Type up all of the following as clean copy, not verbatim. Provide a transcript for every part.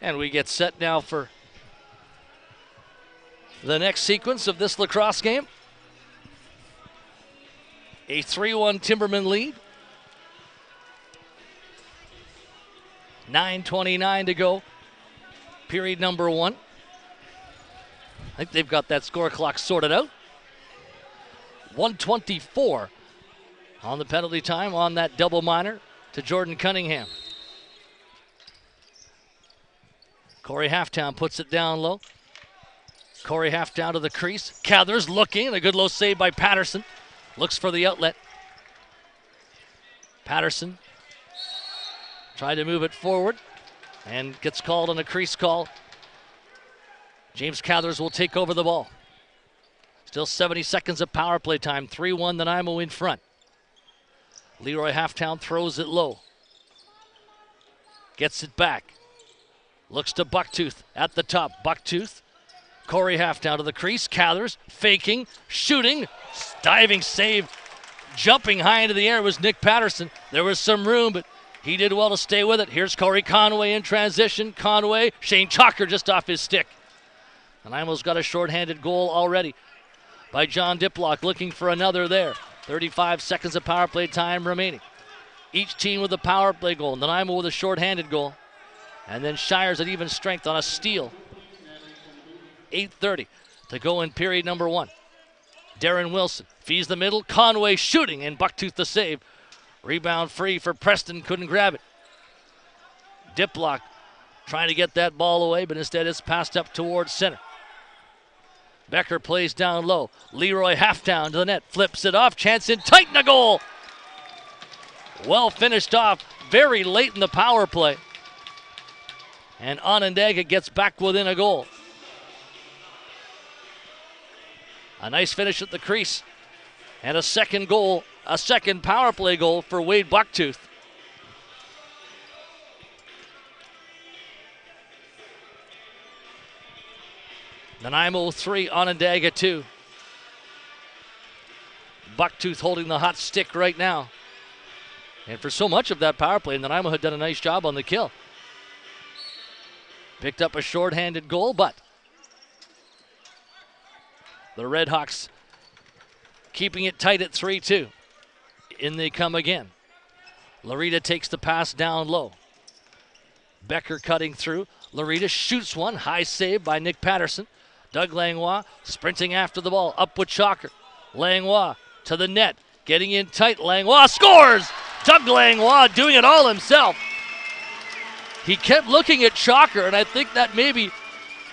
And we get set now for the next sequence of this lacrosse game. A 3-1 Timbermen lead. 9:29 to go. Period number 1. I think they've got that score clock sorted out. 1:24 on the penalty time on that double minor to Jordan Cunningham. Corey Halftown puts it down low. Corey Halftown to the crease. Cathers looking. A good low save by Patterson. Looks for the outlet. Patterson tried to move it forward and gets called on a crease call. James Cathers will take over the ball. Still 70 seconds of power play time. 3-1 Nanaimo in front. Leroy Halftown throws it low. Gets it back. Looks to Bucktooth at the top. Bucktooth. Corey Halftown to the crease. Cathers faking, shooting, diving save. Jumping high into the air was Nick Patterson. There was some room, but he did well to stay with it. Here's Corey Conway in transition. Conway, Shane Chalker just off his stick. Nanaimo's got a shorthanded goal already by John Diplock, looking for another there. 35 seconds of power play time remaining. Each team with a power play goal. Nanaimo with a shorthanded goal. And then Shires at even strength on a steal. 8:30 to go in period number 1. Darren Wilson feeds the middle. Conway shooting, and Bucktooth the save. Rebound free for Preston, couldn't grab it. Diplock trying to get that ball away, but instead it's passed up towards center. Becker plays down low. Leroy Halftown to the net, flips it off. Chance in tight, and a goal. Well finished off very late in the power play. And Onondaga gets back within a goal. A nice finish at the crease. And a second goal, a second power play goal for Wade Bucktooth. Nanaimo 3, Onondaga 2. Bucktooth holding the hot stick right now. And for so much of that power play, Nanaimo had done a nice job on the kill. Picked up a shorthanded goal, but the Redhawks keeping it tight at 3-2. In they come again. Larita takes the pass down low. Becker cutting through. Larita shoots one. High save by Nick Patterson. Doug Langlois sprinting after the ball. Up with Chalker. Langlois to the net. Getting in tight. Langlois scores! Doug Langlois doing it all himself. He kept looking at Chalker, and I think that maybe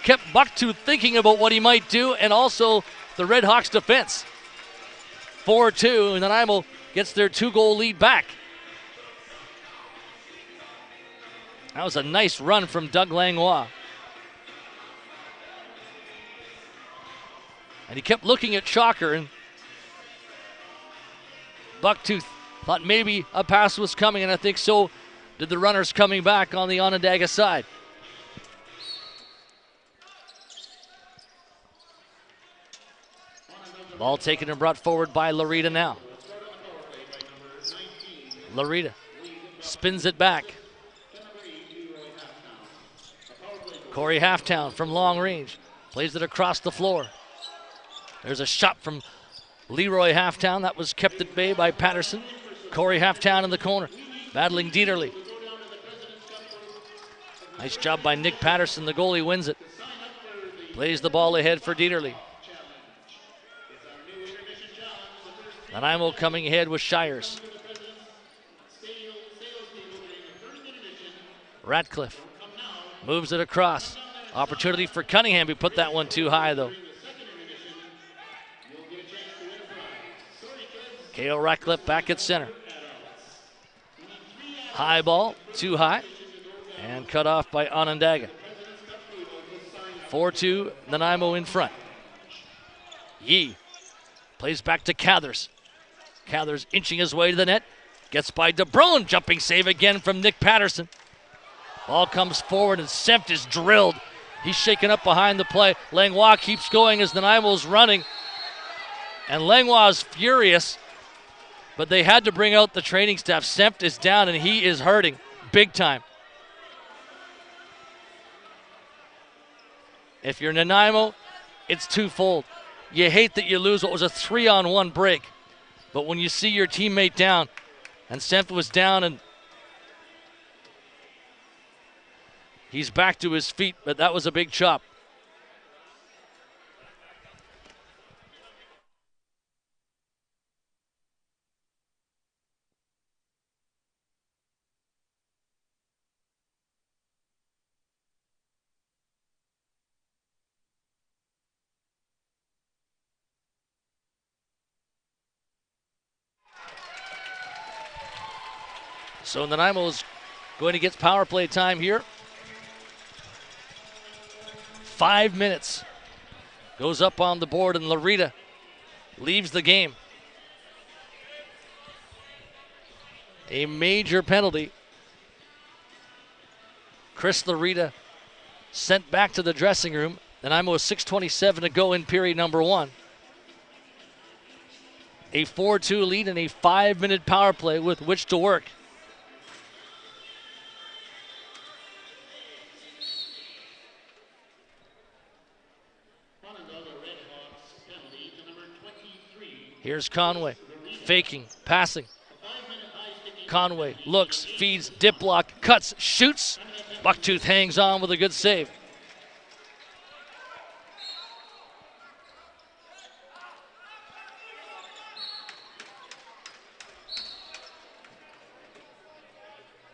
kept Bucktooth thinking about what he might do, and also the Redhawks defense. 4-2, and Nanaimo gets their 2-goal lead back. That was a nice run from Doug Langlois. And he kept looking at Chalker, and Bucktooth thought maybe a pass was coming, and I think so did the runners coming back on the Onondaga side. Ball taken and brought forward by Larita now. Larita spins it back. Corey Halftown from long range. Plays it across the floor. There's a shot from Leroy Halftown. That was kept at bay by Patterson. Corey Halftown in the corner. Battling Dieterle. Nice job by Nick Patterson. The goalie wins it. Plays the ball ahead for Dieterle. Nanaimo coming ahead with Shires. Ratcliffe moves it across. Opportunity for Cunningham. He put that one too high, though. K.O. Ratcliffe back at center. High ball, too high, and cut off by Onondaga. 4-2, Nanaimo in front. Yee plays back to Cathers. Cathers inching his way to the net. Gets by DeBrone. Jumping save again from Nick Patterson. Ball comes forward and Sempt is drilled. He's shaken up behind the play. Langlois keeps going as Nanaimo's running. And Langlois is furious, but they had to bring out the training staff. Sempt is down and he is hurting big time. If you're Nanaimo, it's twofold. You hate that you lose what was a 3-on-1 break. But when you see your teammate down, and Senf was down, and he's back to his feet, but that was a big chop. So Nanaimo's going to get power play time here. 5 minutes. Goes up on the board, and Larita leaves the game. A major penalty. Chris Larita sent back to the dressing room. Nanaimo with 6:27 to go in period number 1. A 4-2 lead and a 5-minute power play with which to work. Onondaga Redhawks penalty to number 23. Here's Conway, faking, passing. Conway looks, feeds, dip block, cuts, shoots. Bucktooth hangs on with a good save.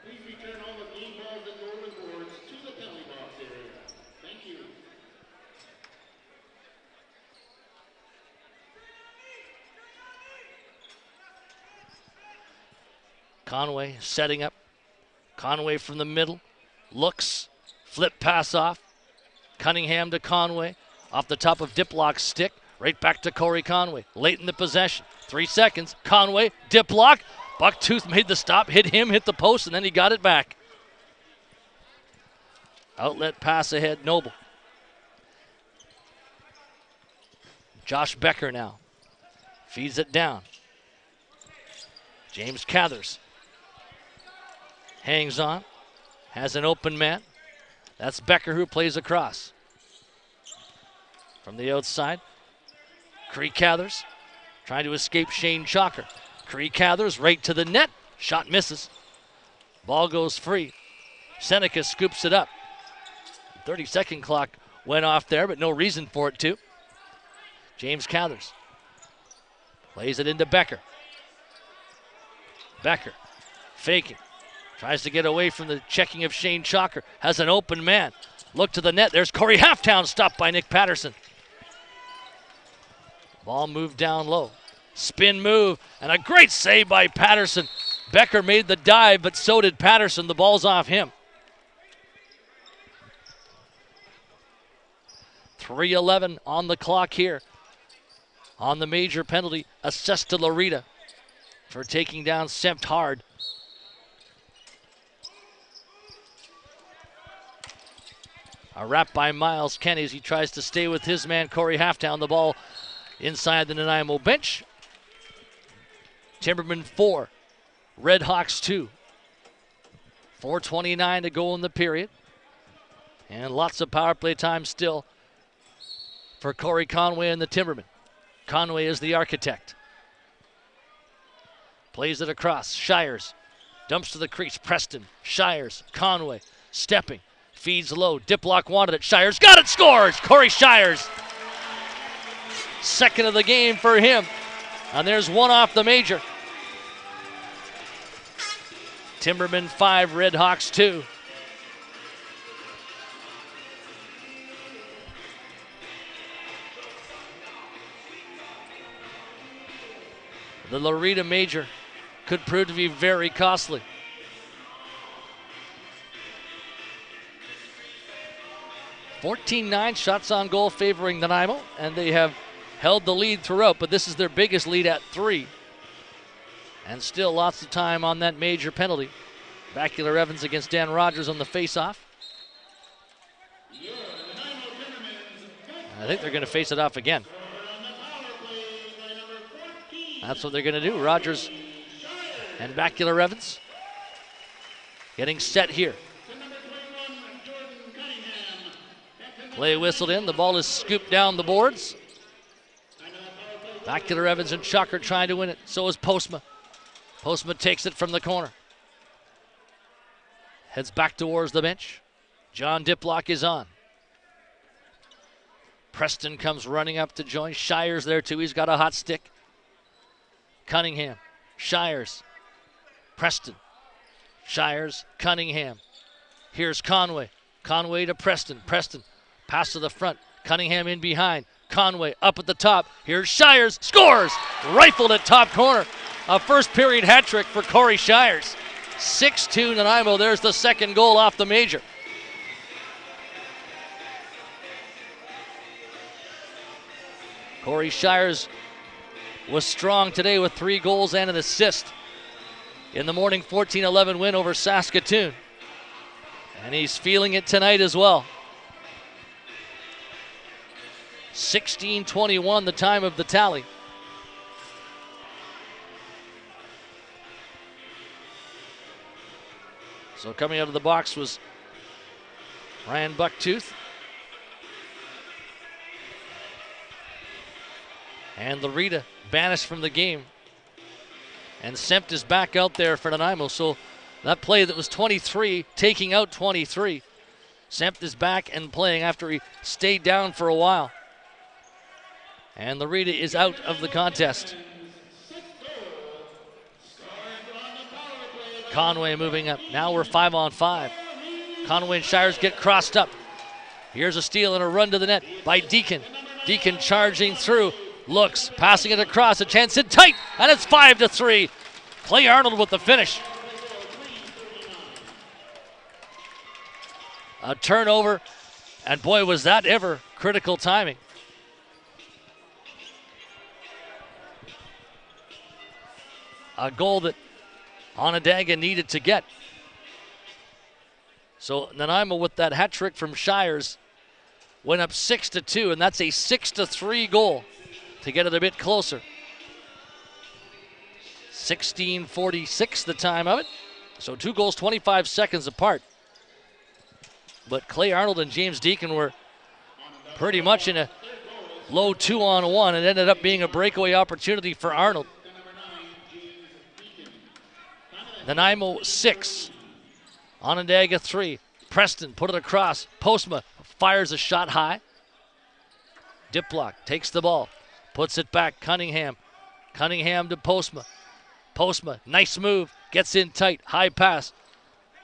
Please return all the green balls and golden boards to the penalty box area. Thank you. Conway setting up. Conway from the middle. Looks. Flip pass off. Cunningham to Conway. Off the top of Diplock's stick. Right back to Corey Conway. Late in the possession. 3 seconds. Conway. Diplock. Bucktooth made the stop. Hit him. Hit the post. And then he got it back. Outlet pass ahead. Noble. Josh Becker now. Feeds it down. James Cathers. Hangs on. Has an open man. That's Becker who plays across. From the outside. Cree Cathers trying to escape Shane Chalker. Cree Cathers right to the net. Shot misses. Ball goes free. Seneca scoops it up. 30-second clock went off there, but no reason for it to. James Cathers plays it into Becker. Becker faking. Tries to get away from the checking of Shane Chalker. Has an open man. Look to the net. There's Corey Halftown, stopped by Nick Patterson. Ball moved down low. Spin move, and a great save by Patterson. Becker made the dive, but so did Patterson. The ball's off him. 3:11 on the clock here. On the major penalty, assessed to Larita for taking down Sempt hard. A wrap by Miles Kenny as he tries to stay with his man, Corey Halftown. The ball inside the Nanaimo bench. Timbermen 4, Redhawks 2. 4:29 to go in the period. And lots of power play time still for Corey Conway and the Timbermen. Conway is the architect. Plays it across. Shires dumps to the crease. Preston, Shires, Conway stepping. Feeds low. Diplock wanted it. Shires got it. Scores! Corey Shires. Second of the game for him. And there's one off the major. Timbermen 5, Redhawks 2. The Larita major could prove to be very costly. (14-9) shots on goal favoring Nanaimo, and they have held the lead throughout, but this is their biggest lead at 3. And still lots of time on that major penalty. Bacular Evans against Dan Rogers on the face-off. I think they're going to face it off again. That's what they're going to do. Rogers and Bacular Evans getting set here. Play whistled in. The ball is scooped down the boards. Back to the Evans and Chucker trying to win it. So is Postma. Postma takes it from the corner. Heads back towards the bench. John Diplock is on. Preston comes running up to join. Shires there too. He's got a hot stick. Cunningham. Shires. Preston. Shires. Cunningham. Here's Conway. Conway to Preston. Preston. Pass to the front. Cunningham in behind. Conway up at the top. Here's Shires. Scores! Rifled at top corner. A first period hat trick for Corey Shires. 6-2 Nanaimo. There's the second goal off the major. Corey Shires was strong today with 3 goals and an assist in the morning 14-11 win over Saskatoon. And he's feeling it tonight as well. 16:21 the time of the tally. So coming out of the box was Ryan Bucktooth. And Larita banished from the game. And Sempt is back out there for Nanaimo. So that play that was 23, taking out 23. Sempt is back and playing after he stayed down for a while. And Larita is out of the contest. Conway moving up. Now we're 5-on-5. Conway and Shires get crossed up. Here's a steal and a run to the net by Deacon. Deacon charging through. Looks, passing it across, a chance in tight, and it's 5-3. Clay Arnold with the finish. A turnover, and boy, was that ever critical timing. A goal that Onondaga needed to get. So Nanaimo with that hat trick from Shires went up 6-2, and that's a 6-3 goal to get it a bit closer. 16:46 the time of it. So 2 goals, 25 seconds apart. But Clay Arnold and James Deacon were pretty much in a low 2-on-1. It ended up being a breakaway opportunity for Arnold. Nanaimo 6. Onondaga 3. Preston put it across. Postma fires a shot high. Diplock takes the ball. Puts it back, Cunningham. Cunningham to Postma. Postma, nice move, gets in tight, high pass.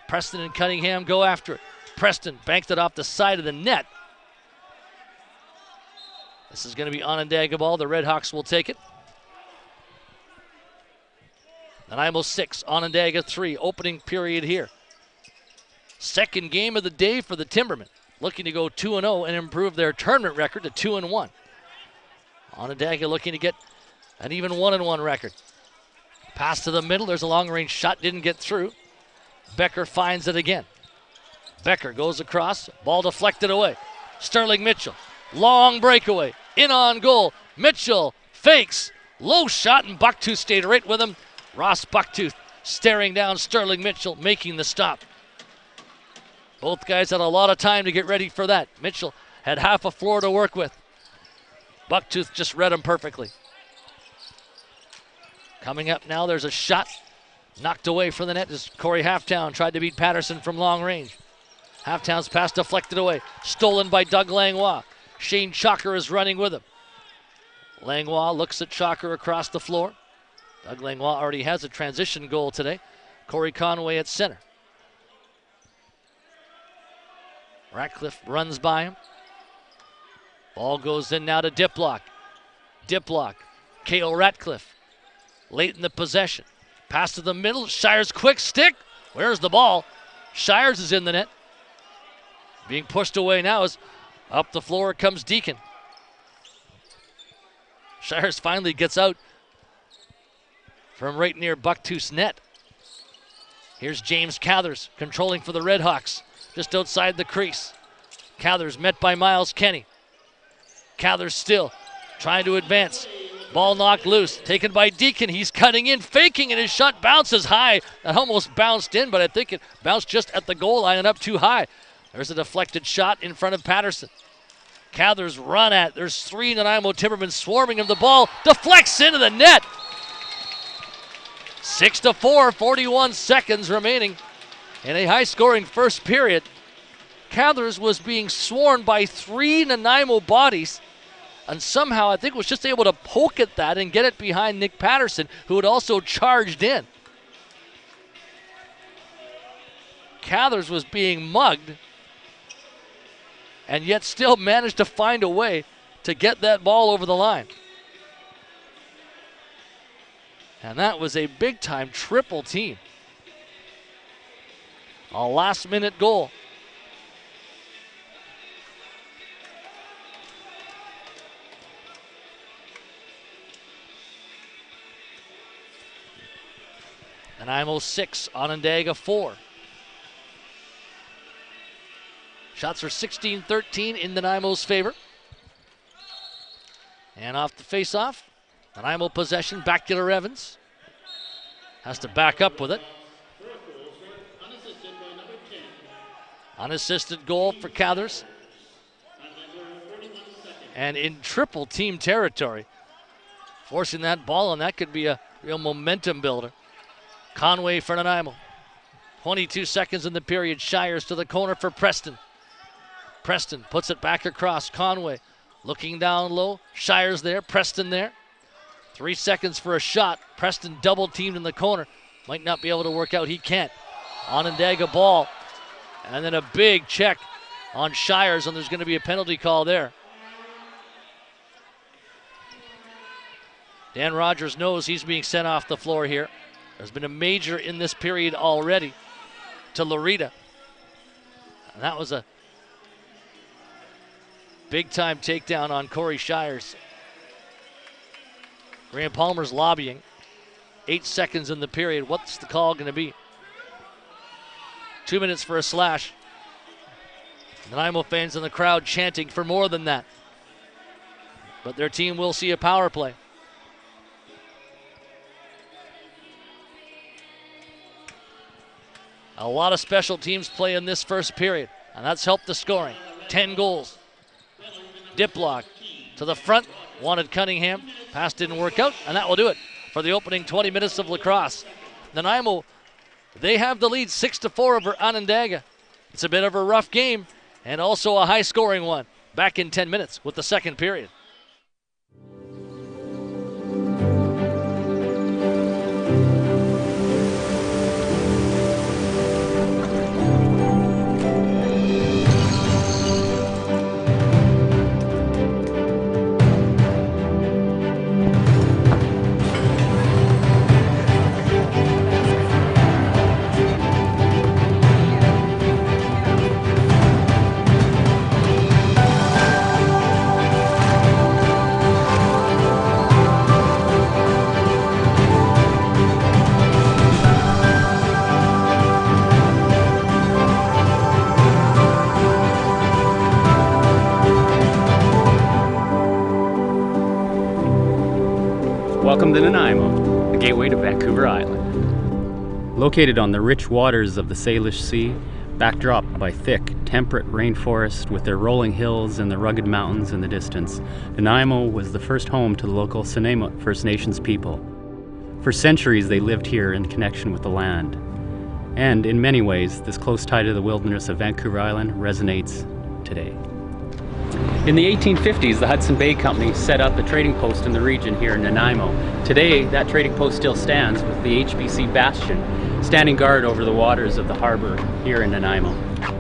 Preston and Cunningham go after it. Preston banked it off the side of the net. This is going to be Onondaga ball. The Redhawks will take it. Nanaimo 6, Onondaga 3, opening period here. Second game of the day for the Timbermen, looking to go 2-0 and improve their tournament record to 2-1. Onondaga looking to get an even 1-1 record. Pass to the middle. There's a long-range shot. Didn't get through. Becker finds it again. Becker goes across. Ball deflected away. Sterling Mitchell. Long breakaway. In on goal. Mitchell fakes. Low shot, and Bucktooth stayed right with him. Ross Bucktooth staring down Sterling Mitchell, making the stop. Both guys had a lot of time to get ready for that. Mitchell had half a floor to work with. Bucktooth just read him perfectly. Coming up now, there's a shot knocked away from the net as Corey Halftown tried to beat Patterson from long range. Halftown's pass deflected away. Stolen by Doug Langlois. Shane Chalker is running with him. Langlois looks at Chalker across the floor. Doug Langlois already has a transition goal today. Corey Conway at center. Ratcliffe runs by him. Ball goes in now to Diplock. Diplock, K.O. Ratcliffe, late in the possession. Pass to the middle, Shires quick stick. Where's the ball? Shires is in the net. Being pushed away now as up the floor comes Deacon. Shires finally gets out from right near Bucktooth's net. Here's James Cathers controlling for the Redhawks, just outside the crease. Cathers met by Miles Kenny. Cathers still trying to advance. Ball knocked loose, taken by Deacon. He's cutting in, faking, and his shot bounces high. That almost bounced in, but I think it bounced just at the goal line and up too high. There's a deflected shot in front of Patterson. Cathers run at. There's 3 Nanaimo Timbermen swarming him. The ball deflects into the net. 6-4, 41 seconds remaining in a high-scoring first period. Cathers was being swarmed by 3 Nanaimo bodies, and somehow I think was just able to poke at that and get it behind Nick Patterson, who had also charged in. Cathers was being mugged, and yet still managed to find a way to get that ball over the line. And that was a big-time triple team. A last-minute goal. Nanaimo 6, Onondaga 4. Shots are 16-13 in Nanaimo's favor. And off the face-off, Nanaimo possession, back to Evans. Has to back up with it. Unassisted goal for Cathers. And in triple team territory, forcing that ball, and that could be a real momentum builder. Conway for Nanaimo. 22 seconds in the period. Shires to the corner for Preston. Preston puts it back across. Conway looking down low. Shires there. Preston there. 3 seconds for a shot. Preston double teamed in the corner. Might not be able to work out. He can't. Onondaga ball. And then a big check on Shires, and there's going to be a penalty call there. Dan Rogers knows he's being sent off the floor here. There's been a major in this period already to Loretta. And that was a big-time takedown on Corey Shires. Graham Palmer's lobbying. 8 seconds in the period. What's the call going to be? 2 minutes for a slash. Nanaimo fans in the crowd chanting for more than that. But their team will see a power play. A lot of special teams play in this first period, and that's helped the scoring. 10 goals. Diplock to the front, wanted Cunningham. Pass didn't work out, and that will do it for the opening 20 minutes of lacrosse. Nanaimo, they have the lead 6-4 over Onondaga. It's a bit of a rough game and also a high-scoring one. Back in 10 minutes with the second period. Welcome to Nanaimo, the gateway to Vancouver Island. Located on the rich waters of the Salish Sea, backdropped by thick, temperate rainforest with their rolling hills and the rugged mountains in the distance, Nanaimo was the first home to the local Nanaimo First Nations people. For centuries they lived here in connection with the land. And in many ways, this close tie to the wilderness of Vancouver Island resonates today. In the 1850s, the Hudson Bay Company set up a trading post in the region here in Nanaimo. Today, that trading post still stands with the HBC Bastion, standing guard over the waters of the harbor here in Nanaimo.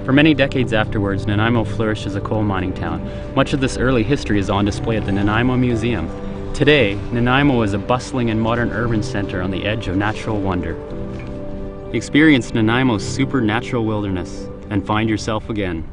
For many decades afterwards, Nanaimo flourished as a coal mining town. Much of this early history is on display at the Nanaimo Museum. Today, Nanaimo is a bustling and modern urban center on the edge of natural wonder. Experience Nanaimo's supernatural wilderness and find yourself again.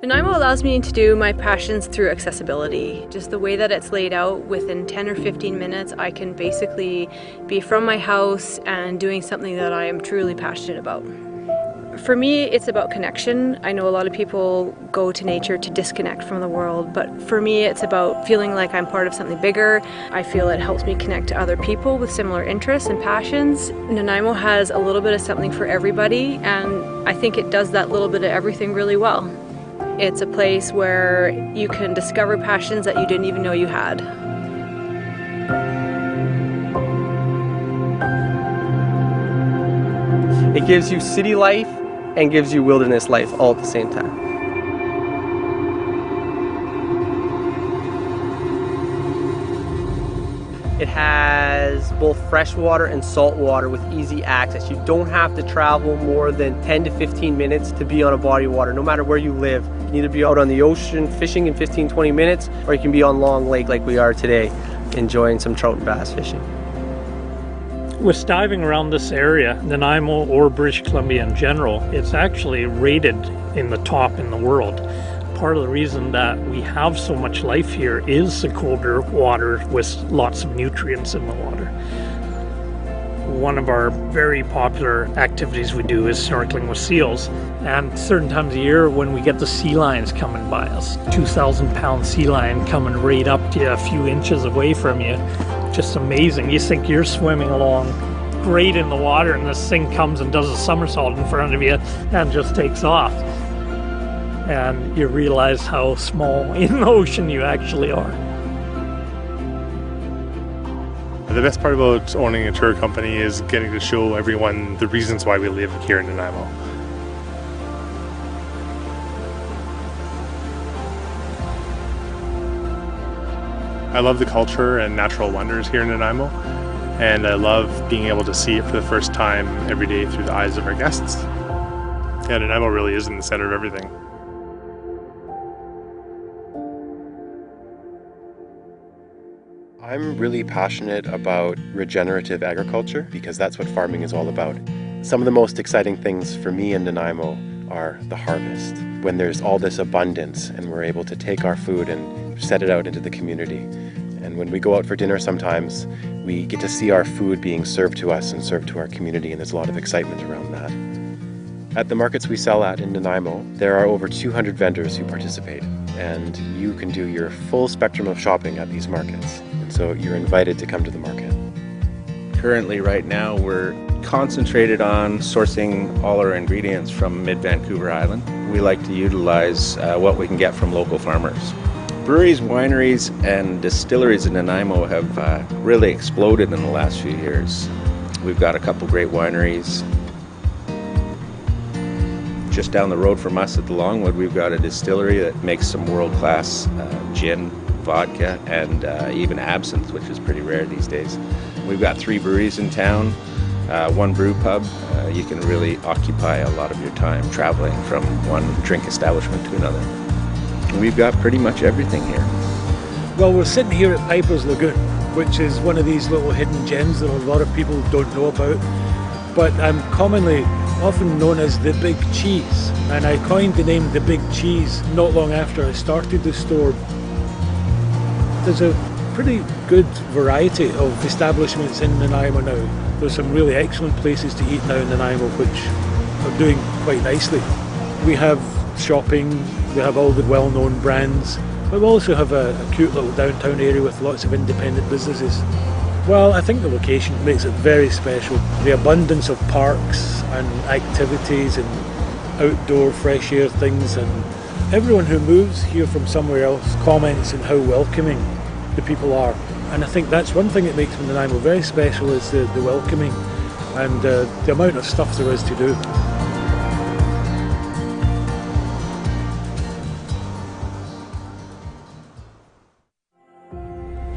Nanaimo allows me to do my passions through accessibility. Just the way that it's laid out, within 10 or 15 minutes, I can basically be from my house and doing something that I am truly passionate about. For me, it's about connection. I know a lot of people go to nature to disconnect from the world, but for me, it's about feeling like I'm part of something bigger. I feel it helps me connect to other people with similar interests and passions. Nanaimo has a little bit of something for everybody, and I think it does that little bit of everything really well. It's a place where you can discover passions that you didn't even know you had. It gives you city life and gives you wilderness life all at the same time. It has both freshwater and saltwater with easy access. You don't have to travel more than 10 to 15 minutes to be on a body of water, no matter where you live. You can either be out on the ocean fishing in 15-20 minutes, or you can be on Long Lake like we are today, enjoying some trout and bass fishing. With diving around this area, Nanaimo or British Columbia in general, it's actually rated in the top in the world. Part of the reason that we have so much life here is the colder water with lots of nutrients in the water. One of our very popular activities we do is snorkeling with seals, and certain times of year when we get the sea lions coming by us, 2,000-pound sea lion coming right up to you a few inches away from you, just amazing. You think you're swimming along great in the water and this thing comes and does a somersault in front of you and just takes off. And you realize how small in the ocean you actually are. The best part about owning a tour company is getting to show everyone the reasons why we live here in Nanaimo. I love the culture and natural wonders here in Nanaimo, and I love being able to see it for the first time every day through the eyes of our guests. Yeah, Nanaimo really is in the center of everything. I'm really passionate about regenerative agriculture because that's what farming is all about. Some of the most exciting things for me in Nanaimo are the harvest, when there's all this abundance and we're able to take our food and set it out into the community. And when we go out for dinner sometimes, we get to see our food being served to us and served to our community, and there's a lot of excitement around that. At the markets we sell at in Nanaimo, there are over 200 vendors who participate, and you can do your full spectrum of shopping at these markets. And so you're invited to come to the market. Currently, right now, we're concentrated on sourcing all our ingredients from mid-Vancouver Island. We like to utilize what we can get from local farmers. Breweries, wineries, and distilleries in Nanaimo have really exploded in the last few years. We've got a couple great wineries. Just down the road from us at the Longwood, we've got a distillery that makes some world-class gin, vodka, and even absinthe, which is pretty rare these days. We've got 3 breweries in town, 1 brew pub. You can really occupy a lot of your time traveling from one drink establishment to another. We've got pretty much everything here. Well, we're sitting here at Piper's Lagoon, which is one of these little hidden gems that a lot of people don't know about. But I'm commonly often known as the Big Cheese, and I coined the name the Big Cheese not long after I started the store. There's a pretty good variety of establishments in Nanaimo now. There's some really excellent places to eat now in Nanaimo which are doing quite nicely. We have shopping, we have all the well-known brands, but we also have a cute little downtown area with lots of independent businesses. Well, I think the location makes it very special. The abundance of parks and activities and outdoor fresh air things, and everyone who moves here from somewhere else comments on how welcoming the people are. And I think that's one thing that makes Nanaimo very special, is the welcoming and the amount of stuff there is to do.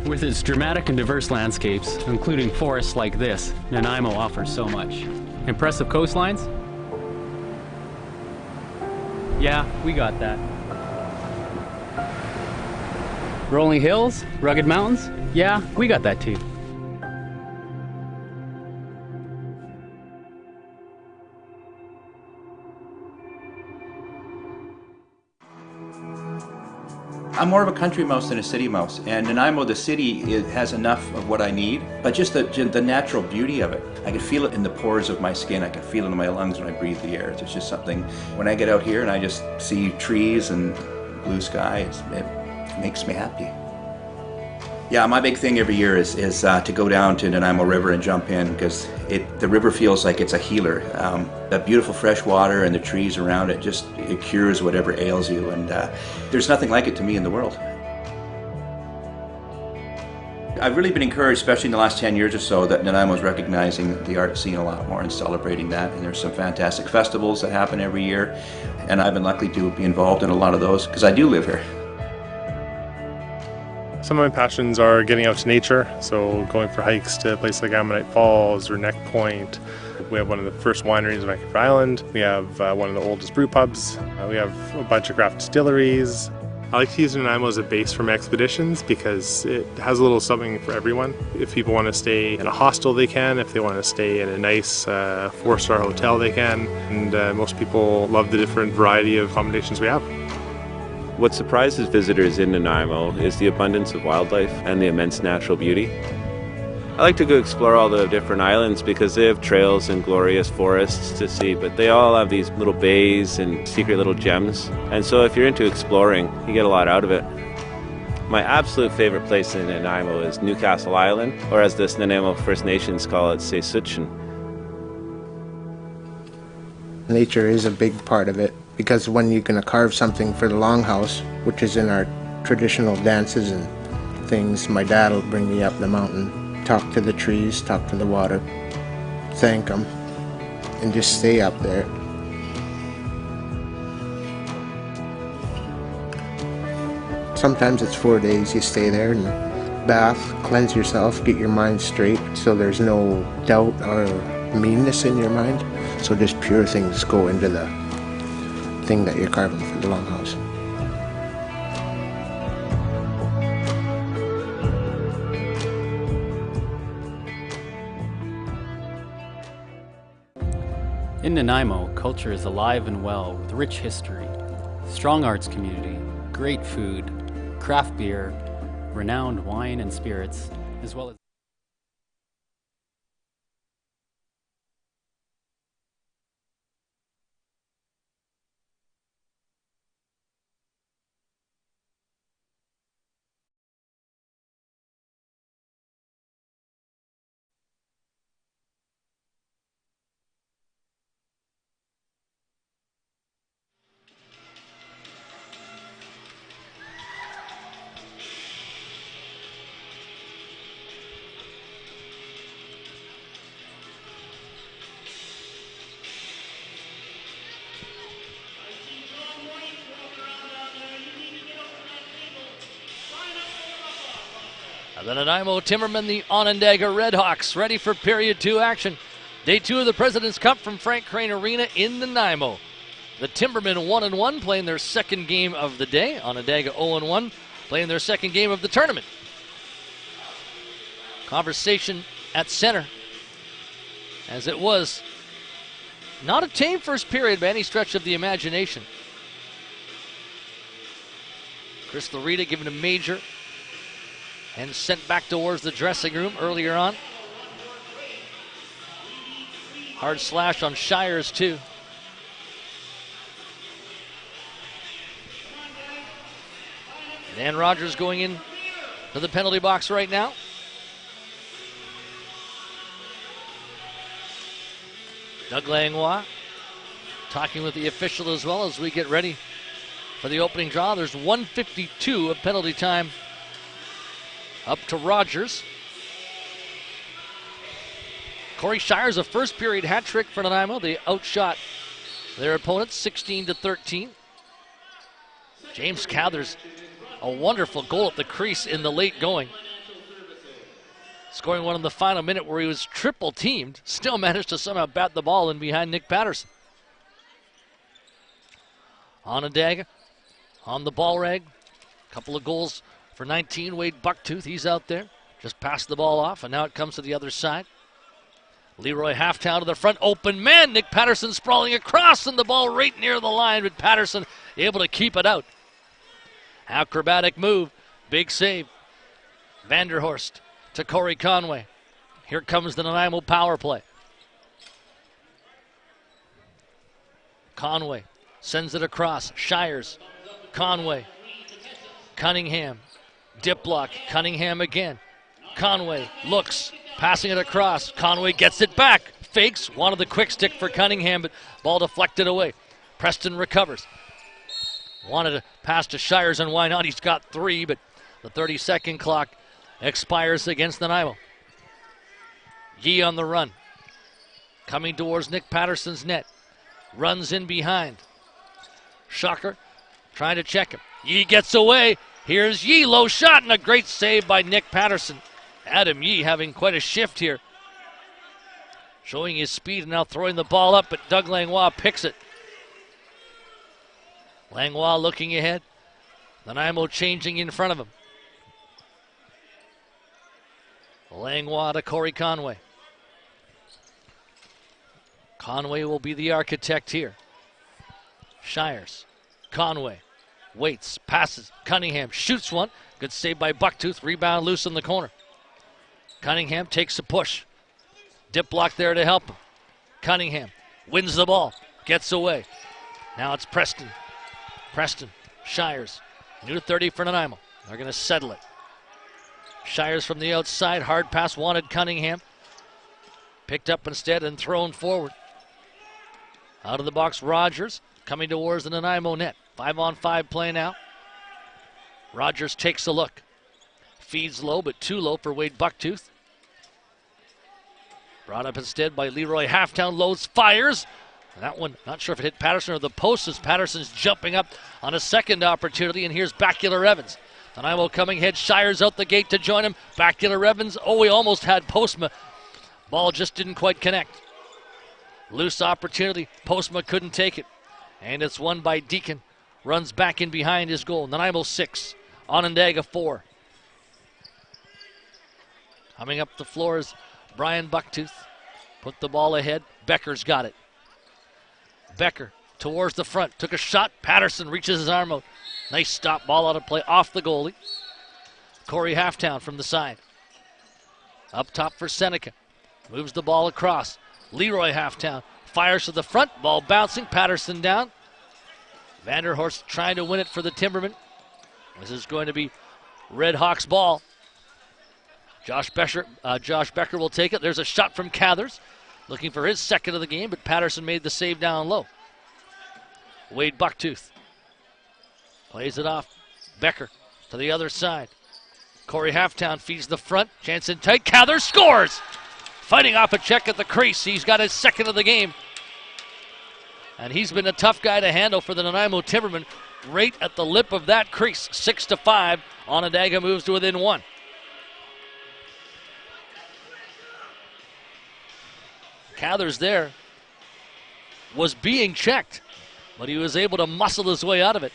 With its dramatic and diverse landscapes, including forests like this, Nanaimo offers so much. Impressive coastlines? Yeah, we got that. Rolling hills? Rugged mountains? Yeah, we got that too. I'm more of a country mouse than a city mouse, and Nanaimo, the city, it has enough of what I need, but just the natural beauty of it. I can feel it in the pores of my skin. I can feel it in my lungs when I breathe the air. It's just something, when I get out here and I just see trees and blue skies, it makes me happy. Yeah, my big thing every year is to go down to Nanaimo River and jump in, because the river feels like it's a healer. That beautiful fresh water and the trees around it, it cures whatever ails you, and there's nothing like it to me in the world. I've really been encouraged, especially in the last 10 years or so, that Nanaimo is recognizing the art scene a lot more and celebrating that, and there's some fantastic festivals that happen every year, and I've been lucky to be involved in a lot of those because I do live here. Some of my passions are getting out to nature, so going for hikes to places like Ammonite Falls or Neck Point. We have one of the first wineries on Vancouver Island. We have one of the oldest brew pubs. We have a bunch of craft distilleries. I like to use Nanaimo as a base for my expeditions because it has a little something for everyone. If people want to stay in a hostel, they can. If they want to stay in a nice 4-star hotel, they can. And most people love the different variety of accommodations we have. What surprises visitors in Nanaimo is the abundance of wildlife and the immense natural beauty. I like to go explore all the different islands because they have trails and glorious forests to see, but they all have these little bays and secret little gems. And so if you're into exploring, you get a lot out of it. My absolute favorite place in Nanaimo is Newcastle Island, or as the Nanaimo First Nations call it, Seisutchen. Nature is a big part of it, because when you're going to carve something for the longhouse, which is in our traditional dances and things, my dad will bring me up the mountain, talk to the trees, talk to the water, thank them, and just stay up there. Sometimes it's 4 days you stay there and bath, cleanse yourself, get your mind straight so there's no doubt or meanness in your mind. So just pure things go into the thing that you're carving for the longhouse. In Nanaimo, culture is alive and well with rich history, strong arts community, great food, craft beer, renowned wine and spirits, as well as The Nanaimo Timbermen, the Onondaga Redhawks, ready for period 2 action. Day 2 of the President's Cup from Frank Crane Arena in Nanaimo. The Timbermen 1-1, playing their second game of the day. Onondaga 0-1, playing their second game of the tournament. Conversation at center, as it was not a tame first period by any stretch of the imagination. Chris Larita given a major and sent back towards the dressing room earlier on. Hard slash on Shires too. Dan Rogers going in to the penalty box right now. Doug Langlois talking with the official as well as we get ready for the opening draw. There's 1:52 of penalty time up to Rogers. Corey Shires, a first period hat trick for Nanaimo. They outshot their opponents 16-13. James Cathers, a wonderful goal at the crease in the late going. Scoring one in the final minute where he was triple teamed. Still managed to somehow bat the ball in behind Nick Patterson. Onondaga on the ball rag. Couple of goals for 19, Wade Bucktooth, he's out there. Just passed the ball off, and now it comes to the other side. Leroy Halftown to the front, open man. Nick Patterson sprawling across, and the ball right near the line, but Patterson able to keep it out. Acrobatic move. Big save. Vanderhorst to Corey Conway. Here comes the Nanaimo power play. Conway sends it across. Shires. Conway. Cunningham. Dip block. Cunningham again. Conway looks. Passing it across. Conway gets it back. Fakes. Wanted the quick stick for Cunningham, but ball deflected away. Preston recovers. Wanted to pass to Shires, and why not? He's got 3, but the 30-second clock expires against Nanaimo. Yee on the run. Coming towards Nick Patterson's net. Runs in behind. Shocker trying to check him. Yee gets away. Here's Yee. Low shot and a great save by Nick Patterson. Adam Yee having quite a shift here. Showing his speed and now throwing the ball up, but Doug Langlois picks it. Langlois looking ahead. Nanaimo changing in front of him. Langlois to Corey Conway. Conway will be the architect here. Shires. Conway waits, passes. Cunningham shoots one. Good save by Bucktooth. Rebound loose in the corner. Cunningham takes a push. Dip block there to help him. Cunningham wins the ball. Gets away. Now it's Preston. Preston. Shires. New 30 for Nanaimo. They're going to settle it. Shires from the outside. Hard pass wanted Cunningham. Picked up instead and thrown forward. Out of the box, Rogers coming towards the Nanaimo net. 5-on-5 play now. Rogers takes a look. Feeds low, but too low for Wade Bucktooth. Brought up instead by Leroy Halftown. Loads, fires. That one, not sure if it hit Patterson or the post, as Patterson's jumping up on a second opportunity. And here's Bacular Evans. Nanaimo coming ahead. Shires out the gate to join him. Bacular Evans. Oh, we almost had Postma. Ball just didn't quite connect. Loose opportunity. Postma couldn't take it. And it's won by Deacon. Runs back in behind his goal. Nanaimo 6. Onondaga 4. Coming up the floor is Brian Bucktooth. Put the ball ahead. Becker's got it. Becker towards the front. Took a shot. Patterson reaches his arm out. Nice stop. Ball out of play off the goalie. Corey Halftown from the side. Up top for Seneca. Moves the ball across. Leroy Halftown fires to the front. Ball bouncing. Patterson down. Vanderhorst trying to win it for the Timbermen. This is going to be Red Hawks ball. Josh Becker will take it. There's a shot from Cathers. Looking for his second of the game, but Patterson made the save down low. Wade Bucktooth plays it off. Becker to the other side. Corey Halftown feeds the front. Chance in tight. Cathers scores! Fighting off a check at the crease. He's got his second of the game. And he's been a tough guy to handle for the Nanaimo Timbermen. Right at the lip of that crease. 6-5. Onondaga moves to within 1. Cathers there was being checked, but he was able to muscle his way out of it.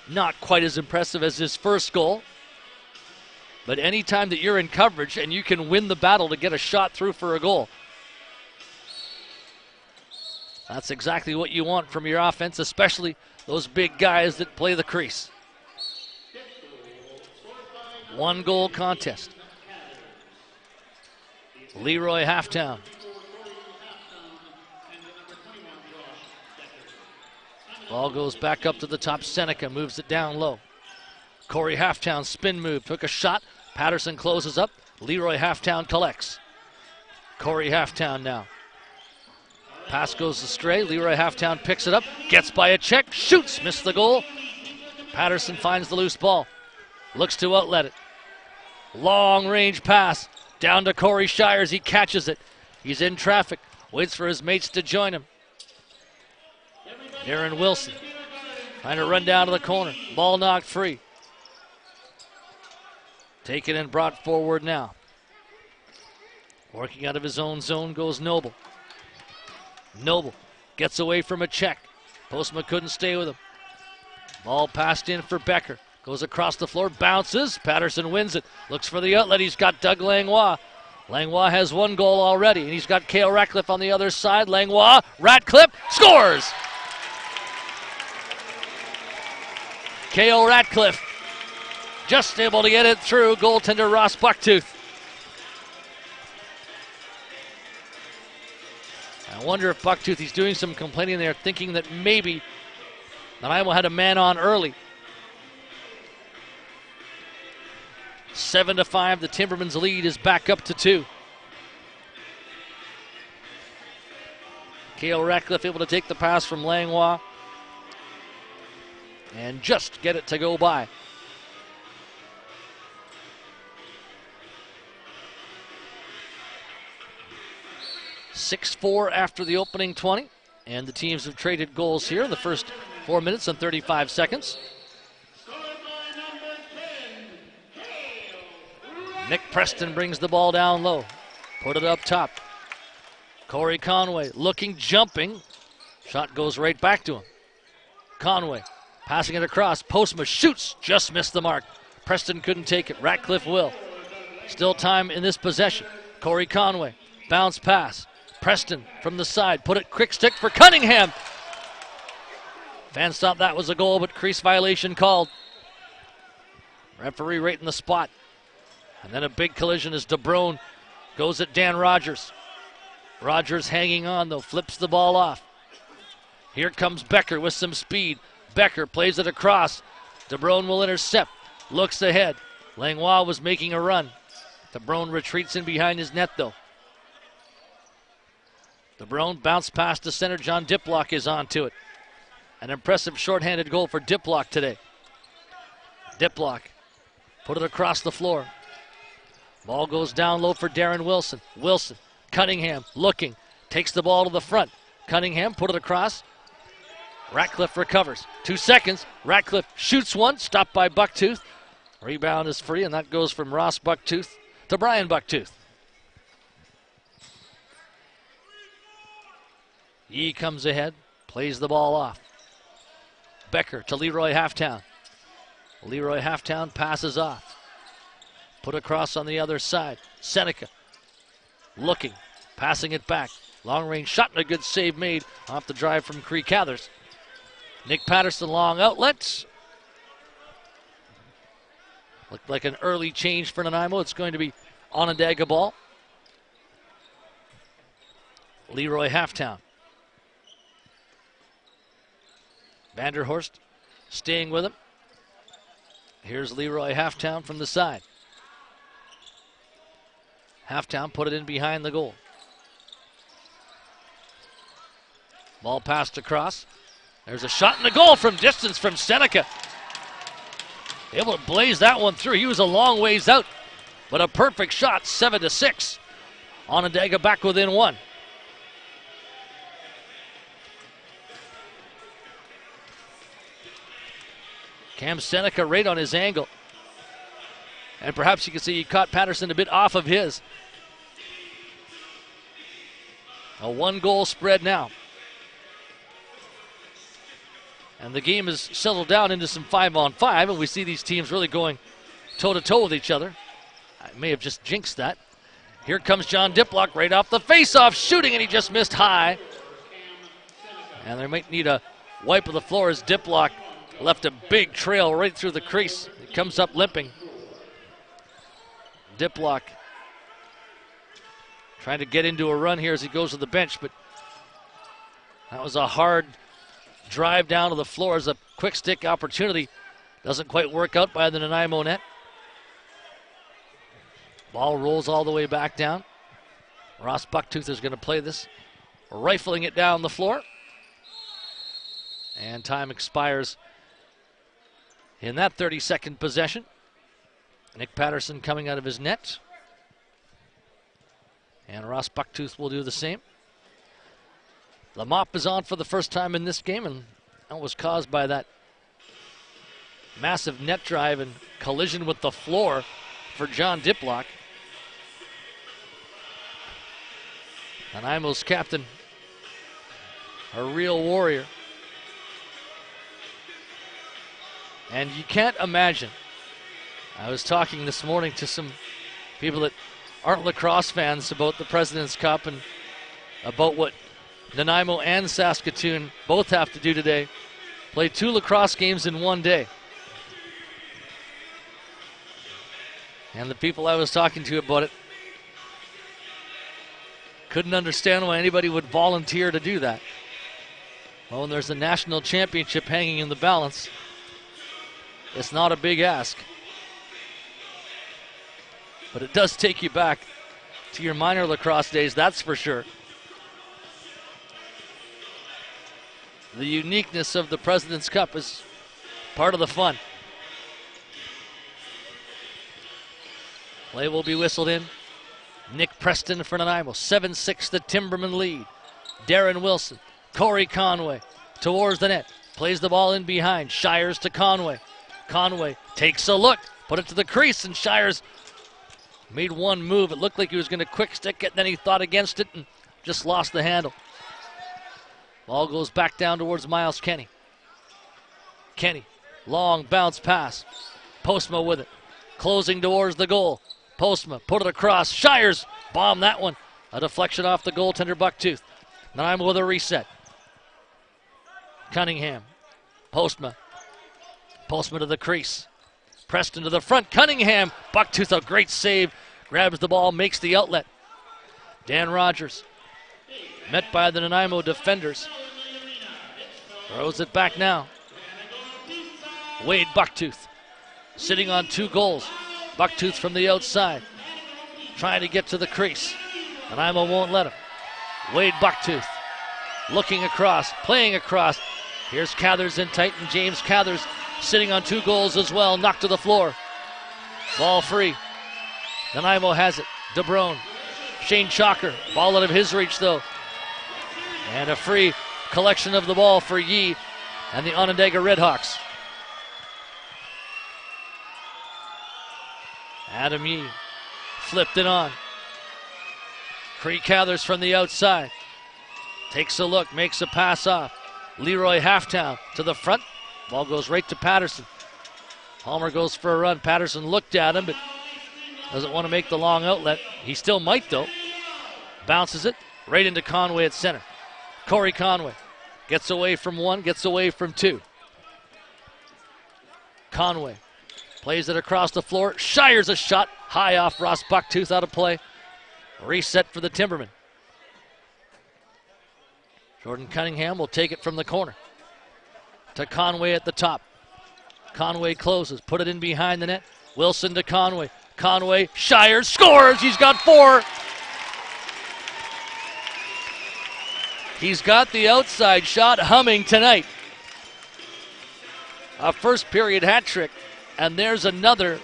Not quite as impressive as his first goal, but anytime that you're in coverage and you can win the battle to get a shot through for a goal, that's exactly what you want from your offense, especially those big guys that play the crease. 1-goal contest. Leroy Halftown. Ball goes back up to the top. Seneca moves it down low. Corey Halftown spin move. Took a shot. Patterson closes up. Leroy Halftown collects. Corey Halftown now. Pass goes astray. Leroy Halftown picks it up. Gets by a check. Shoots. Missed the goal. Patterson finds the loose ball. Looks to outlet it. Long range pass. Down to Corey Shires. He catches it. He's in traffic. Waits for his mates to join him. Aaron Wilson trying to run down to the corner. Ball knocked free. Taken and brought forward now. Working out of his own zone goes Noble. Noble gets away from a check. Postma couldn't stay with him. Ball passed in for Becker. Goes across the floor, bounces. Patterson wins it. Looks for the outlet. He's got Doug Langlois. Langlois has 1 goal already, and he's got Cale Ratcliffe on the other side. Langlois, Ratcliffe scores! K.O. Ratcliffe just able to get it through. Goaltender Ross Bucktooth. I wonder if Bucktooth, he's doing some complaining there, thinking that maybe Nanaimo had a man on early. 7-5, the Timbermen's lead is back up to 2. K.O. Ratcliffe able to take the pass from Langlois and just get it to go by. (6-4) after the opening 20, and the teams have traded goals here in the first 4 minutes and 35 seconds. Nick Preston brings the ball down low, put it up top. Corey Conway looking, jumping. Shot goes right back to him. Conway passing it across. Postma shoots, just missed the mark. Preston couldn't take it. Ratcliffe will. Still time in this possession. Corey Conway, bounce pass. Preston from the side, put it quick stick for Cunningham. Fans thought that was a goal, but crease violation called. Referee right in the spot. And then a big collision as DeBrone goes at Dan Rogers. Rogers hanging on though, flips the ball off. Here comes Becker with some speed. Becker plays it across. DeBrone will intercept, looks ahead. Langlois was making a run. DeBrone retreats in behind his net though. DeBrone bounced past the center. John Diplock is onto it. An impressive shorthanded goal for Diplock today. Diplock put it across the floor. Ball goes down low for Darren Wilson. Wilson, Cunningham looking, takes the ball to the front. Cunningham put it across. Ratcliffe recovers. 2 seconds. Ratcliffe shoots one, stopped by Bucktooth. Rebound is free, and that goes from Ross Bucktooth to Brian Bucktooth. Yee comes ahead, plays the ball off. Becker to Leroy Halftown. Leroy Halftown passes off. Put across on the other side. Seneca looking, passing it back. Long range shot and a good save made off the drive from Cree Cathers. Nick Patterson, long outlets. Looked like an early change for Nanaimo. It's going to be Onondaga ball. Leroy Halftown. Vanderhorst staying with him. Here's Leroy Halftown from the side. Halftown put it in behind the goal. Ball passed across. There's a shot and a goal from distance from Seneca. Able to blaze that one through. He was a long ways out, but a perfect shot, 7-6. Onondaga back within 1. Cam Seneca right on his angle. And perhaps you can see he caught Patterson a bit off of his. A 1-goal spread now. And the game has settled down into some 5-on-5, and we see these teams really going toe-to-toe with each other. I may have just jinxed that. Here comes John Diplock right off the face-off, shooting, and he just missed high. And they might need a wipe of the floor as Diplock left a big trail right through the crease. He comes up limping. Diplock trying to get into a run here as he goes to the bench, but that was a hard drive down to the floor as a quick stick opportunity. Doesn't quite work out by the Nanaimo net. Ball rolls all the way back down. Ross Bucktooth is going to play this, rifling it down the floor. And time expires in that 32nd possession. Nick Patterson coming out of his net. And Ross Bucktooth will do the same. The mop is on for the first time in this game, and that was caused by that massive net drive and collision with the floor for John Diplock. Nanaimo's captain, a real warrior. And you can't imagine. I was talking this morning to some people that aren't lacrosse fans about the President's Cup and about what Nanaimo and Saskatoon both have to do today. Play 2 lacrosse games in one day. And the people I was talking to about it couldn't understand why anybody would volunteer to do that. Well, when there's a national championship hanging in the balance, it's not a big ask. But it does take you back to your minor lacrosse days, that's for sure. The uniqueness of the President's Cup is part of the fun. Play will be whistled in. Nick Preston for Nanaimo. 7-6 the Timbermen lead. Darren Wilson, Corey Conway towards the net. Plays the ball in behind. Shires to Conway. Conway takes a look. Put it to the crease, and Shires made one move. It looked like he was going to quick stick it, then he thought against it and just lost the handle. Ball goes back down towards Miles Kenny. Kenny, long bounce pass. Postma with it. Closing towards the goal. Postma put it across. Shires bombed that one. A deflection off the goaltender Bucktooth. Nanaimo with a reset. Cunningham. Postma. Postma to the crease. Preston to the front. Cunningham. Bucktooth, a great save. Grabs the ball, makes the outlet. Dan Rogers. Met by the Nanaimo defenders. Throws it back now. Wade Bucktooth. Sitting on 2 goals. Bucktooth from the outside. Trying to get to the crease. Nanaimo won't let him. Wade Bucktooth. Looking across. Playing across. Here's Cathers in tight, and James Cathers sitting on 2 goals as well. Knocked to the floor. Ball free. Nanaimo has it. DeBrone. Shane Chalker. Ball out of his reach though. And a free collection of the ball for Yee and the Onondaga Redhawks. Adam Yee flipped it on. Cree Cathers from the outside. Takes a look, makes a pass off. Leroy Halftown to the front. Ball goes right to Patterson. Palmer goes for a run. Patterson looked at him, but doesn't want to make the long outlet. He still might, though. Bounces it right into Conway at center. Corey Conway gets away from 1, gets away from 2. Conway plays it across the floor. Shires a shot high off Ross Bucktooth, out of play. Reset for the Timbermen. Jordan Cunningham will take it from the corner to Conway at the top. Conway closes, put it in behind the net. Wilson to Conway. Conway, Shires scores. He's got 4. He's got the outside shot humming tonight. A first period hat trick, and there's another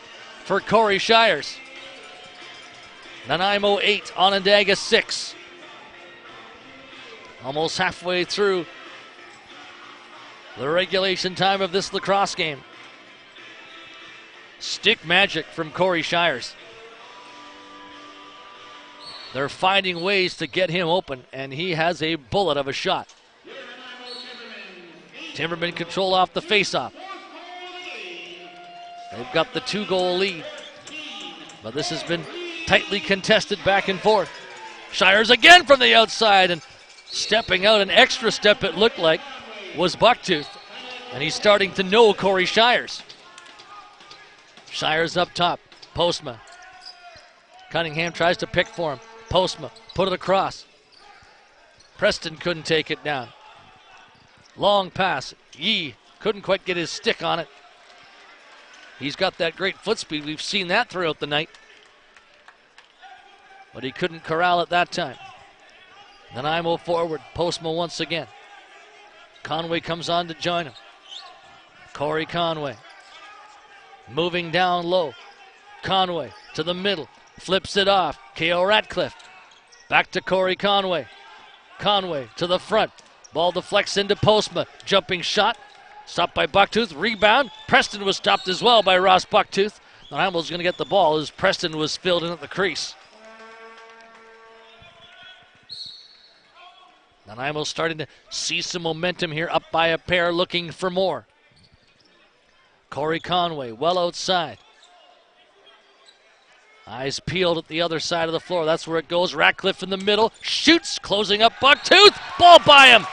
for Corey Shires. Nanaimo 8, Onondaga 6. Almost halfway through the regulation time of this lacrosse game. Stick magic from Corey Shires. They're finding ways to get him open, and he has a bullet of a shot. Timbermen control off the faceoff. They've got the 2-goal lead, but this has been tightly contested back and forth. Shires again from the outside, and stepping out, an extra step it looked like, was Bucktooth, and he's starting to know Corey Shires. Shires up top. Postma. Cunningham tries to pick for him. Postma. Put it across. Preston couldn't take it down. Long pass. Yee couldn't quite get his stick on it. He's got that great foot speed. We've seen that throughout the night. But he couldn't corral it that time. Nanaimo forward. Postma once again. Conway comes on to join him. Corey Conway. Moving down low. Conway to the middle. Flips it off. K.O. Ratcliffe. Back to Corey Conway. Conway to the front. Ball deflects into Postma. Jumping shot. Stopped by Bucktooth. Rebound. Preston was stopped as well by Ross Bucktooth. Nanaimo's going to get the ball as Preston was filled in at the crease. Nanaimo's starting to see some momentum here, up by a pair, looking for more. Corey Conway well outside. Eyes peeled at the other side of the floor. That's where it goes. Ratcliffe in the middle. Shoots. Closing up Bucktooth. Ball by him.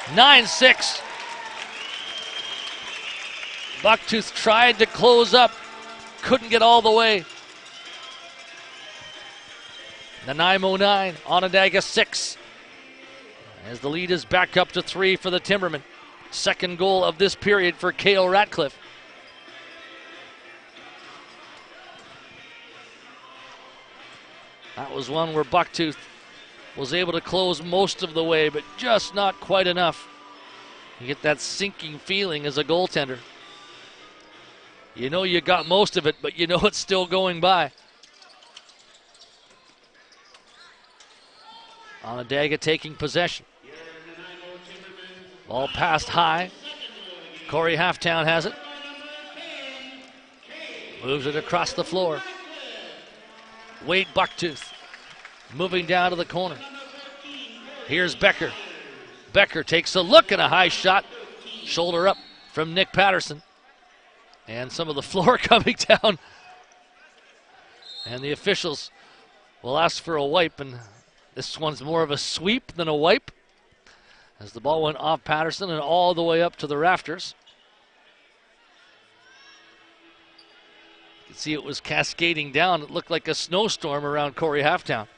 9-6. Bucktooth tried to close up couldn't get all the way. Nanaimo 9, Onondaga 6. As the lead is back up to 3 for the Timbermen. Second goal of this period for Cale Ratcliffe. That was one where Bucktooth was able to close most of the way, but just not quite enough. You get that sinking feeling as a goaltender. You know you got most of it, but you know it's still going by. Onondaga taking possession. Ball passed high. Corey Halftown has it. Moves it across the floor. Wade Bucktooth moving down to the corner. Here's Becker. Becker takes a look and a high shot. Shoulder up from Nick Patterson. And some of the floor coming down. And the officials will ask for a wipe, and this one's more of a sweep than a wipe, as the ball went off Patterson and all the way up to the rafters. You can see it was cascading down. It looked like a snowstorm around Corey Halftown.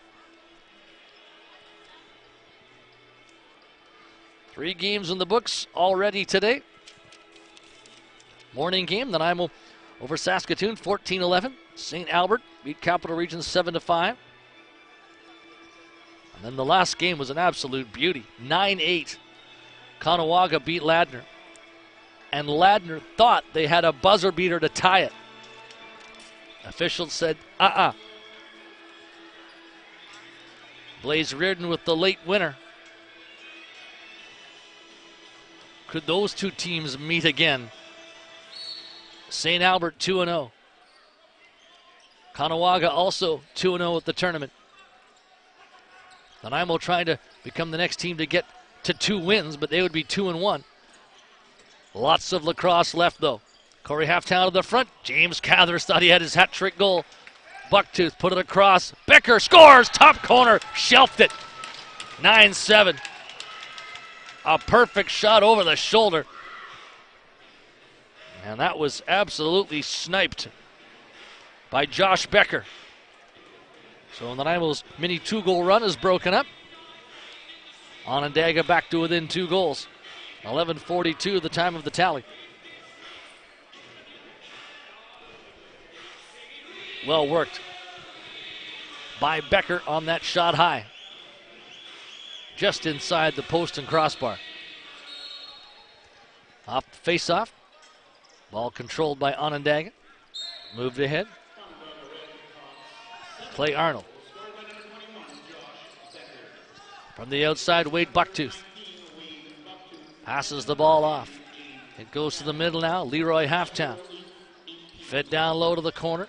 3 games in the books already today. Morning game, Nanaimo over Saskatoon, 14-11. St. Albert beat Capital Region 7-5. And then the last game was an absolute beauty, 9-8. Caughnawaga beat Ladner. And Ladner thought they had a buzzer beater to tie it. Officials said, Blaze Reardon with the late winner. Could those two teams meet again? St. Albert 2-0. Caughnawaga also 2-0 at the tournament. Nanaimo trying to become the next team to get to 2 wins, but they would be 2-1. Lots of lacrosse left, though. Corey Halftown to the front. James Cathers thought he had his hat trick goal. Bucktooth put it across. Becker scores. Top corner. Shelved it. 9-7. A perfect shot over the shoulder. And that was absolutely sniped by Josh Becker. So Nanaimo's mini 2-goal run is broken up. Onondaga back to within 2 goals. 11:42 the time of the tally. Well worked by Becker on that shot high. Just inside the post and crossbar. Off the face-off. Ball controlled by Onondaga. Moved ahead. Clay Arnold. From the outside, Wade Bucktooth. Passes the ball off. It goes to the middle now. Leroy Halftown. Fed down low to the corner.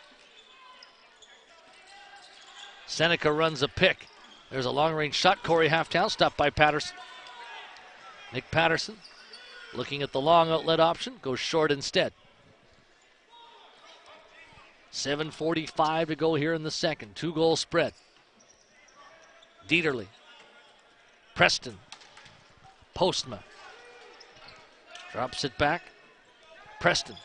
Seneca runs a pick. There's a long-range shot. Corey Halftown stopped by Patterson. Nick Patterson looking at the long outlet option. Goes short instead. 7:45 to go here in the second. 2-goal spread. Dieterle. Preston. Postma. Drops it back. Preston.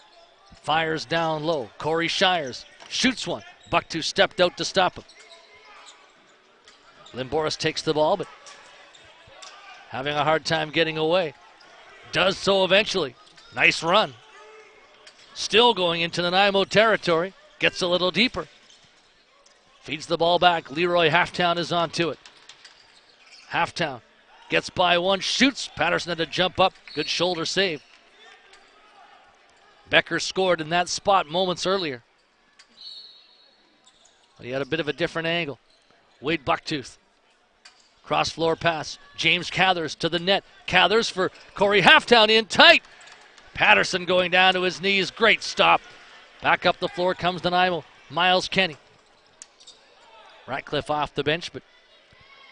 Fires down low. Corey Shires. Shoots one. Bucktooth stepped out to stop him. Limboris takes the ball, but having a hard time getting away. Does so eventually. Nice run. Still going into Nanaimo territory. Gets a little deeper. Feeds the ball back. Leroy Halftown is on to it. Halftown gets by one, shoots. Patterson had to jump up. Good shoulder save. Becker scored in that spot moments earlier. He had a bit of a different angle. Wade Bucktooth. Cross floor pass. James Cathers to the net. Cathers for Corey Halftown in tight. Patterson going down to his knees. Great stop. Back up the floor comes Nanaimo. Miles Kenny. Ratcliffe off the bench, but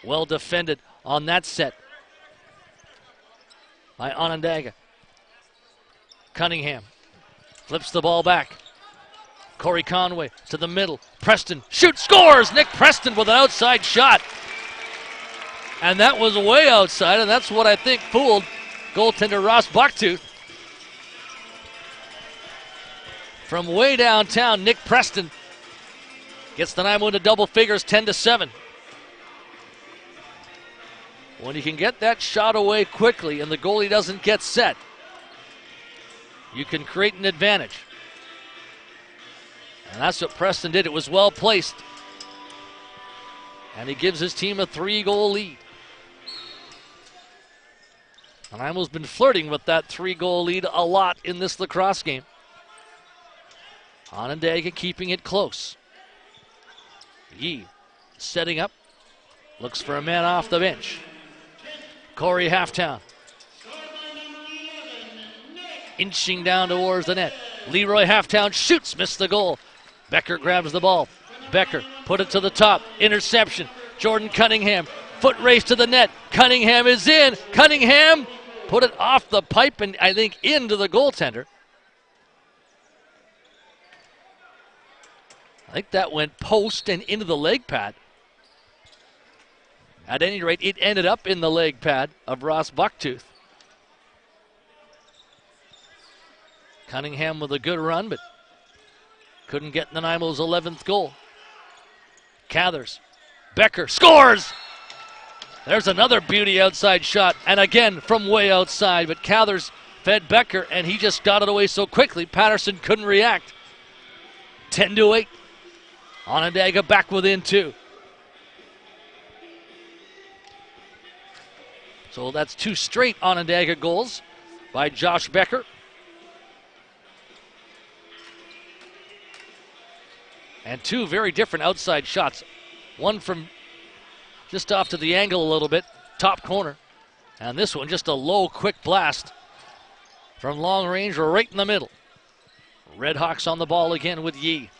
well defended on that set by Onondaga. Cunningham flips the ball back. Corey Conway to the middle. Preston shoots, scores! Nick Preston with an outside shot. And that was way outside, and that's what I think fooled goaltender Ross Bucktooth. From way downtown, Nick Preston gets Nanaimo into double figures, 10-7. When you can get that shot away quickly and the goalie doesn't get set, you can create an advantage. And that's what Preston did. It was well placed. And he gives his team a 3-goal lead. Nanaimo's been flirting with that 3-goal lead a lot in this lacrosse game. Onondaga keeping it close. Yee setting up. Looks for a man off the bench. Corey Halftown. Inching down towards the net. Leroy Halftown shoots, missed the goal. Becker grabs the ball. Becker put it to the top. Interception. Jordan Cunningham. Foot race to the net. Cunningham is in. Cunningham put it off the pipe and I think into the goaltender. I think that went post and into the leg pad. At any rate, it ended up in the leg pad of Ross Bucktooth. Cunningham with a good run, but couldn't get Nanaimo's 11th goal. Cathers. Becker scores! There's another beauty outside shot, and again from way outside, but Cathers fed Becker, and he just got it away so quickly, Patterson couldn't react. 10-8. Onondaga back within 2. So that's 2 straight Onondaga goals by Josh Becker. And 2 very different outside shots. One from just off to the angle a little bit, top corner. And this one just a low, quick blast from long range right in the middle. Redhawks on the ball again with Yee.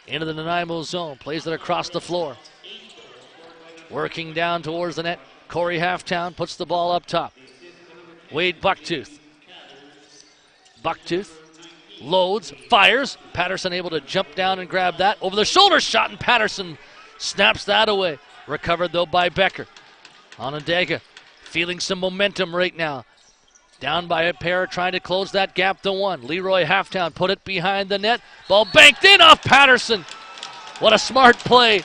Into the Nanaimo zone, plays it across the floor. Working down towards the net. Corey Halftown puts the ball up top. Wade Bucktooth. Bucktooth loads, fires. Patterson able to jump down and grab that. Over the shoulder shot, and Patterson snaps that away. Recovered though by Becker. Onondaga feeling some momentum right now. Down by a pair, trying to close that gap to 1. Leroy Halftown put it behind the net. Ball banked in off Patterson. What a smart play.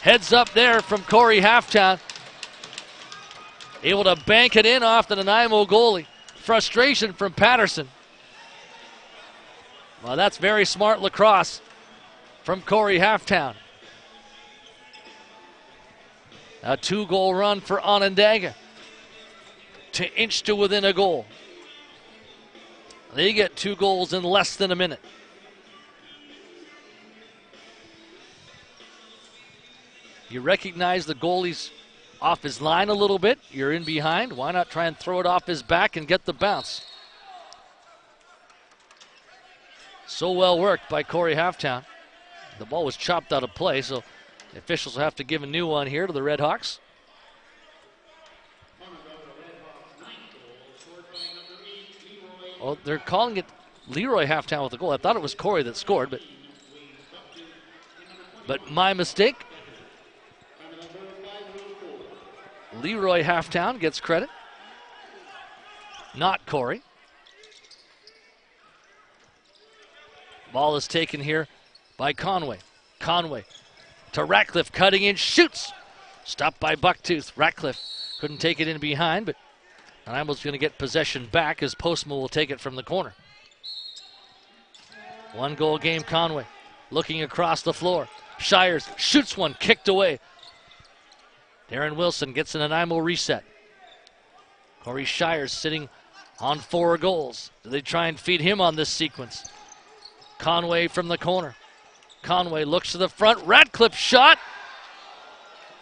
Heads up there from Corey Halftown. Able to bank it in off the Nanaimo goalie. Frustration from Patterson. Well, that's very smart lacrosse from Corey Halftown. A 2-goal run for Onondaga to inch to within a goal. They get 2 goals in less than a minute. You recognize the goalie's off his line a little bit. You're in behind. Why not try and throw it off his back and get the bounce? So well worked by Corey Halftown. The ball was chopped out of play, so the officials will have to give a new one here to the Redhawks. Well, they're calling it Leroy Halftown with the goal. I thought it was Corey that scored, but my mistake. Leroy Halftown gets credit, not Corey. Ball is taken here by Conway. Conway to Ratcliffe, cutting in, shoots. Stopped by Bucktooth. Ratcliffe couldn't take it in behind, but Nanaimo's going to get possession back as Postma will take it from the corner. 1-goal game, Conway. Looking across the floor. Shires shoots one, kicked away. Darren Wilson gets an Nanaimo reset. Corey Shires sitting on 4 goals. Do they try and feed him on this sequence? Conway from the corner. Conway looks to the front. Ratcliffe shot.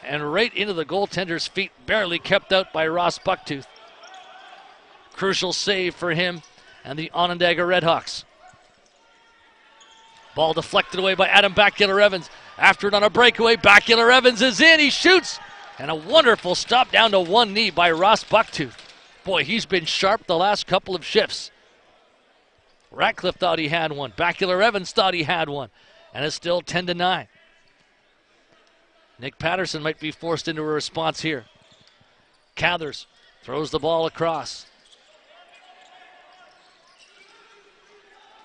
And right into the goaltender's feet. Barely kept out by Ross Bucktooth. Crucial save for him and the Onondaga Redhawks. Ball deflected away by Adam Bacula-Evans. After it on a breakaway, Bacula-Evans is in. He shoots. And a wonderful stop down to one knee by Ross Bucktooth. Boy, he's been sharp the last couple of shifts. Ratcliffe thought he had one. Bacula-Evans thought he had one. And it's still 10-9. Nick Patterson might be forced into a response here. Cathers throws the ball across.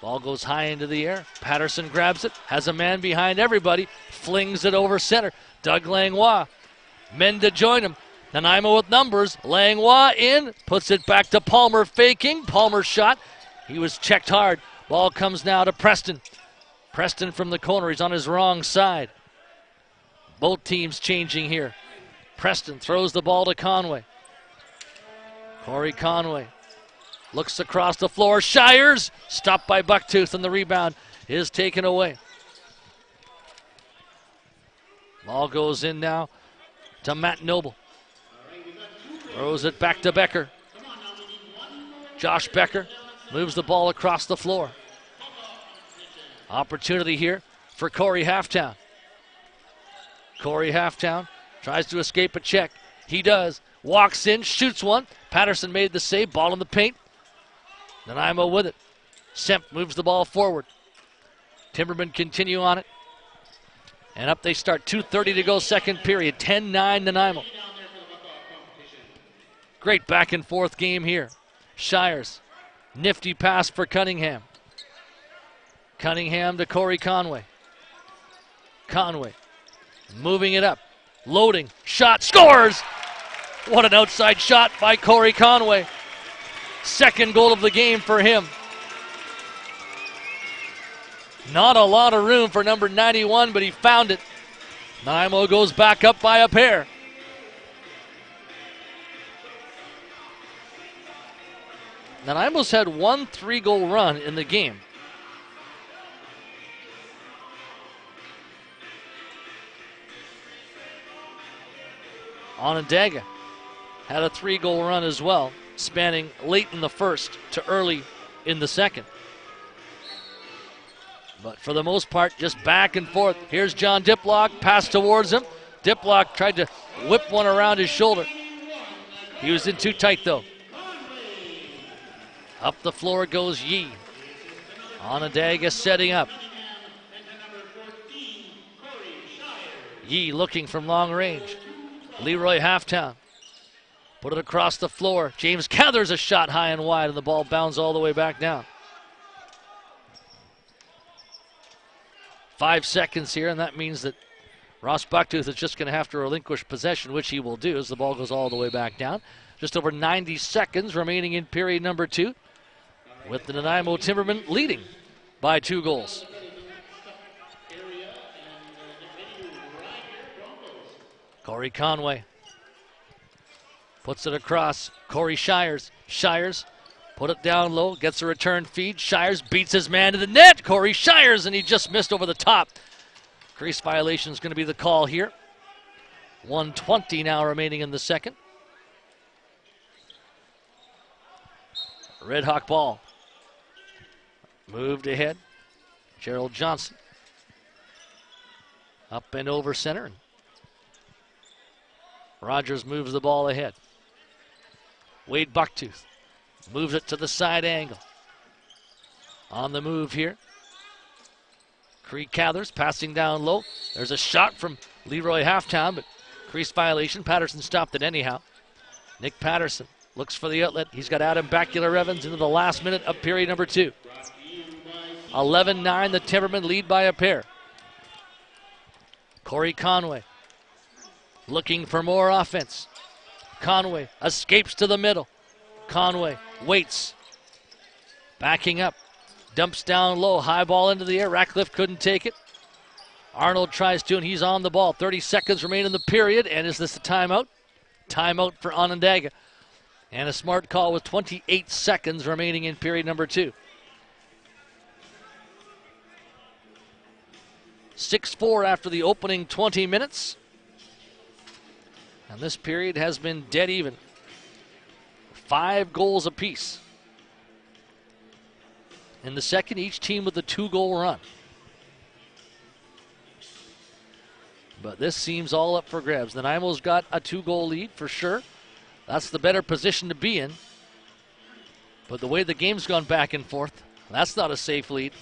Ball goes high into the air. Patterson grabs it, has a man behind everybody, flings it over center. Doug Langlois, men to join him. Nanaimo with numbers. Langlois in, puts it back to Palmer, faking. Palmer's shot. He was checked hard. Ball comes now to Preston. Preston from the corner. He's on his wrong side. Both teams changing here. Preston throws the ball to Conway. Corey Conway looks across the floor. Shires stopped by Bucktooth, and the rebound is taken away. Ball goes in now to Matt Noble. Throws it back to Becker. Josh Becker moves the ball across the floor. Opportunity here for Corey Halftown. Corey Halftown tries to escape a check. He does. Walks in, shoots one. Patterson made the save. Ball in the paint. Nanaimo with it. Semp moves the ball forward. Timbermen continue on it. And up they start. 2:30 to go, second period. 10-9 Nanaimo. Great back and forth game here. Shires. Nifty pass for Cunningham. Cunningham to Corey Conway. Conway moving it up. Loading. Shot. Scores! What an outside shot by Corey Conway. Second goal of the game for him. Not a lot of room for number 91, but he found it. Nanaimo goes back up by a pair. Nanaimo's had one 3-goal run in the game. Onondaga had a 3-goal run as well, spanning late in the first to early in the second. But for the most part, just back and forth. Here's John Diplock, pass towards him. Diplock tried to whip one around his shoulder. He was in too tight though. Up the floor goes Yee. Onondaga setting up. Yee looking from long range. Leroy Halftown. Put it across the floor. James gathers a shot high and wide, and the ball bounds all the way back down. 5 seconds here, and that means that Ross Bucktooth is just going to have to relinquish possession, which he will do as the ball goes all the way back down. Just over 90 seconds remaining in period number 2, with the Nanaimo Timbermen leading by 2 goals. Corey Conway puts it across. Corey Shires. Shires put it down low, gets a return feed. Shires beats his man to the net. Corey Shires, and he just missed over the top. Crease violation is going to be the call here. 1:20 now remaining in the second. Red Hawk ball. Moved ahead. Gerald Johnson. Up and over center. Rogers moves the ball ahead. Wade Bucktooth moves it to the side angle. On the move here. Creed Cathers passing down low. There's a shot from Leroy Halftown, but crease violation. Patterson stopped it anyhow. Nick Patterson looks for the outlet. He's got Adam Bacula-Revens into the last minute of period number 2. 11-9, the Timbermen lead by a pair. Corey Conway looking for more offense. Conway escapes to the middle. Conway waits. Backing up. Dumps down low. High ball into the air. Ratcliffe couldn't take it. Arnold tries to, and he's on the ball. 30 seconds remain in the period. And is this a timeout? Timeout for Onondaga. And a smart call with 28 seconds remaining in period number 2. 6-4 after the opening 20 minutes. And this period has been dead even. 5 goals apiece. In the second, each team with a 2-goal run. But this seems all up for grabs. Nanaimo's got a 2-goal lead for sure. That's the better position to be in. But the way the game's gone back and forth, that's not a safe lead.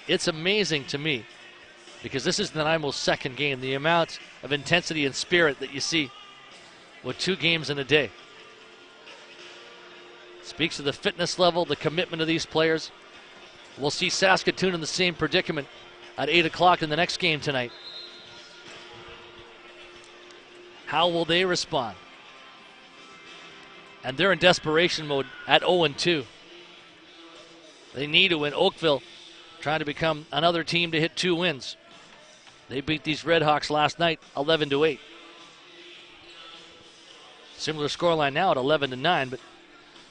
It's amazing to me, because this is Nanaimo's second game, the amount of intensity and spirit that you see with 2 games in a day. Speaks of the fitness level, the commitment of these players. We'll see Saskatoon in the same predicament at 8 o'clock in the next game tonight. How will they respond? And they're in desperation mode at 0-2. They need to win. Oakville trying to become another team to hit 2 wins. They beat these Redhawks last night 11-8. Similar scoreline now at 11-9, but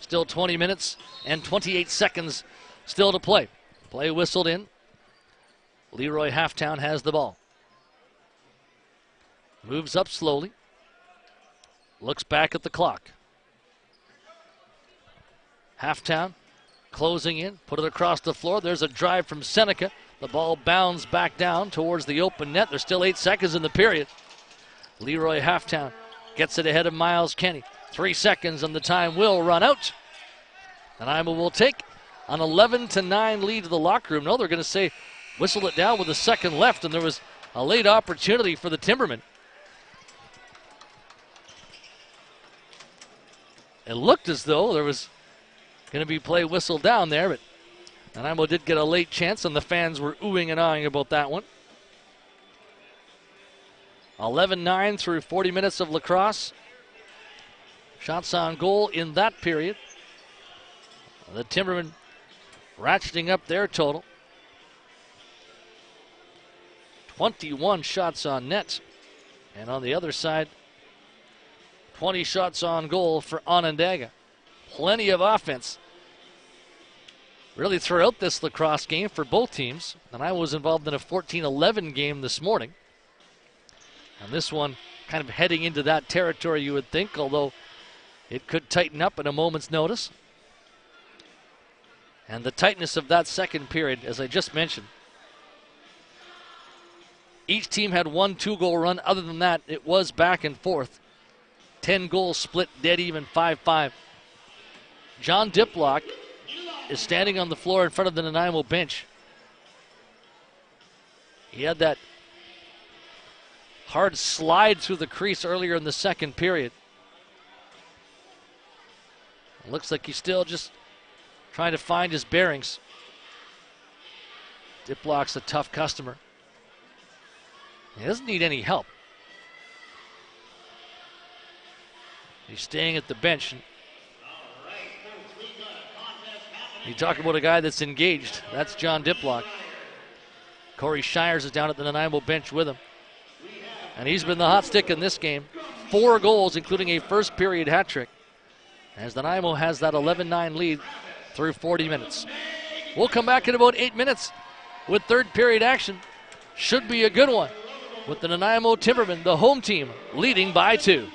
still 20 minutes and 28 seconds still to play. Play whistled in. Leroy Halftown has the ball. Moves up slowly. Looks back at the clock. Halftown closing in, put it across the floor. There's a drive from Seneca. The ball bounds back down towards the open net. There's still 8 seconds in the period. Leroy Halftown gets it ahead of Miles Kenny. 3 seconds and the time will run out. Nanaimo will take an 11-9 lead to the locker room. No, they're going to say whistle it down with a second left, and there was a late opportunity for the Timbermen. It looked as though there was going to be play whistled down there, but Nanaimo did get a late chance, and the fans were oohing and aahing about that one. 11-9 through 40 minutes of lacrosse. Shots on goal in that period. The Timbermen ratcheting up their total. 21 shots on net. And on the other side, 20 shots on goal for Onondaga. Plenty of offense really throughout this lacrosse game for both teams. And I was involved in a 14-11 game this morning. And this one kind of heading into that territory, you would think, although it could tighten up at a moment's notice. And the tightness of that second period, as I just mentioned, each team had 1 2-goal run. Other than that, it was back and forth. 10 goals split, dead even, 5-5. John Diplock is standing on the floor in front of the Nanaimo bench. He had that hard slide through the crease earlier in the second period. It looks like he's still just trying to find his bearings. Diplock's a tough customer. He doesn't need any help. He's staying at the bench. You talk about a guy that's engaged. That's John Diplock. Corey Shires is down at the Nanaimo bench with him. And he's been the hot stick in this game. 4 goals, including a first period hat trick, as Nanaimo has that 11-9 lead through 40 minutes. We'll come back in about 8 minutes with third period action. Should be a good one, with the Nanaimo Timbermen, the home team, leading by 2.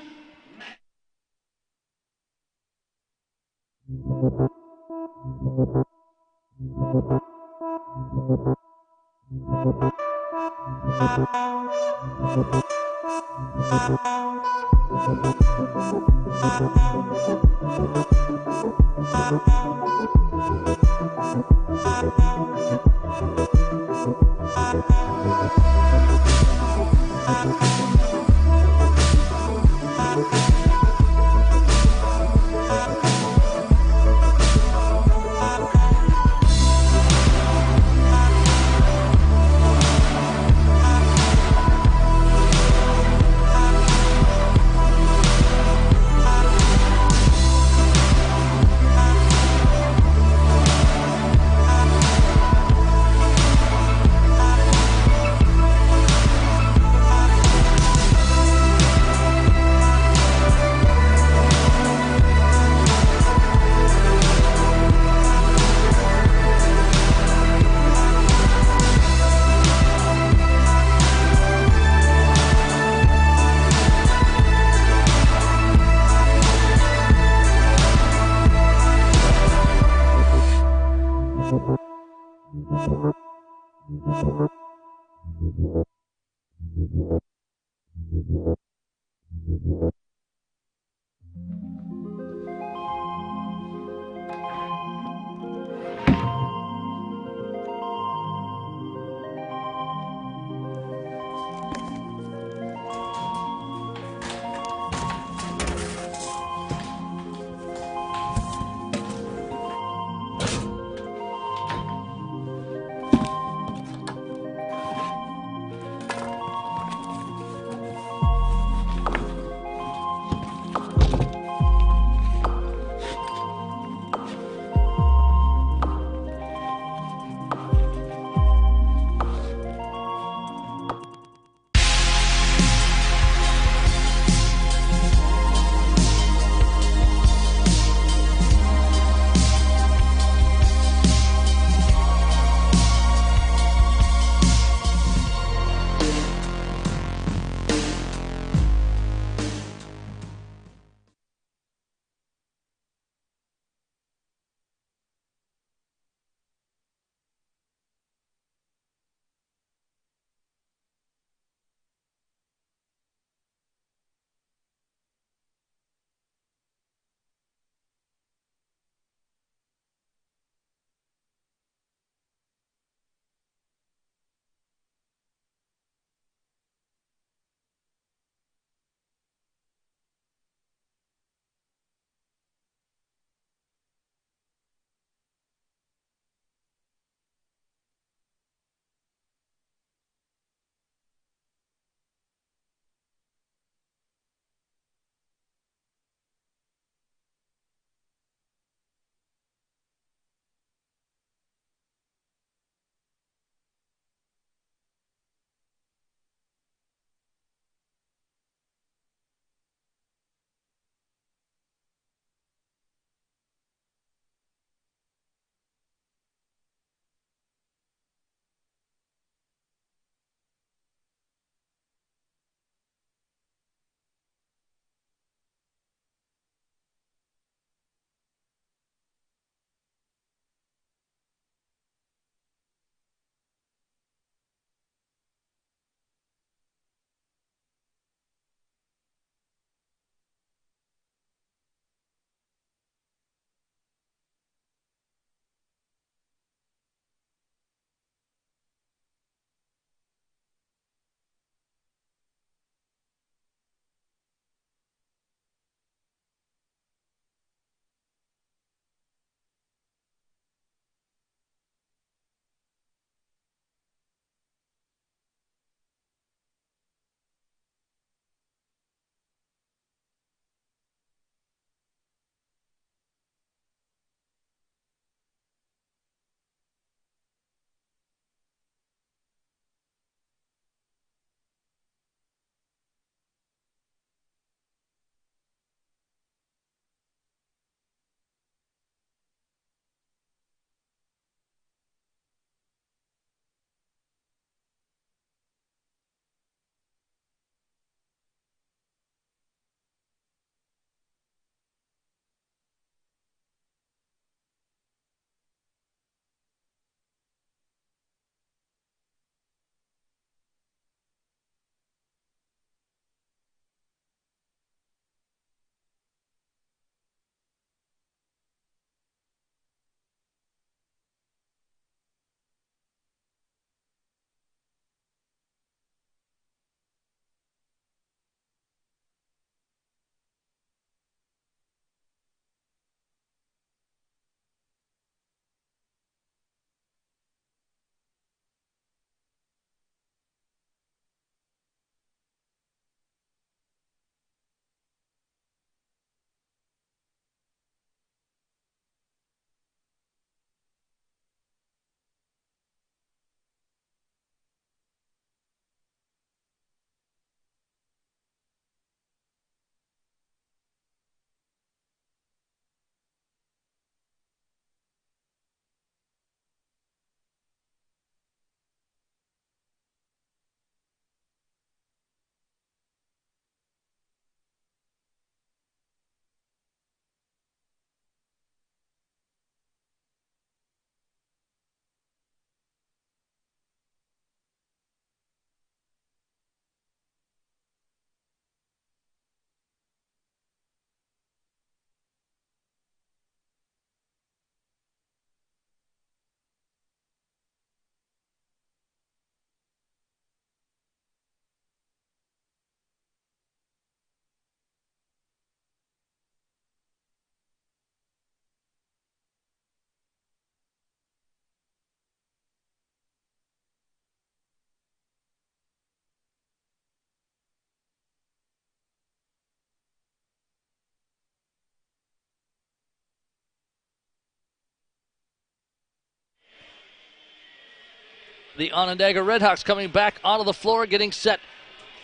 the Onondaga Redhawks coming back onto the floor, getting set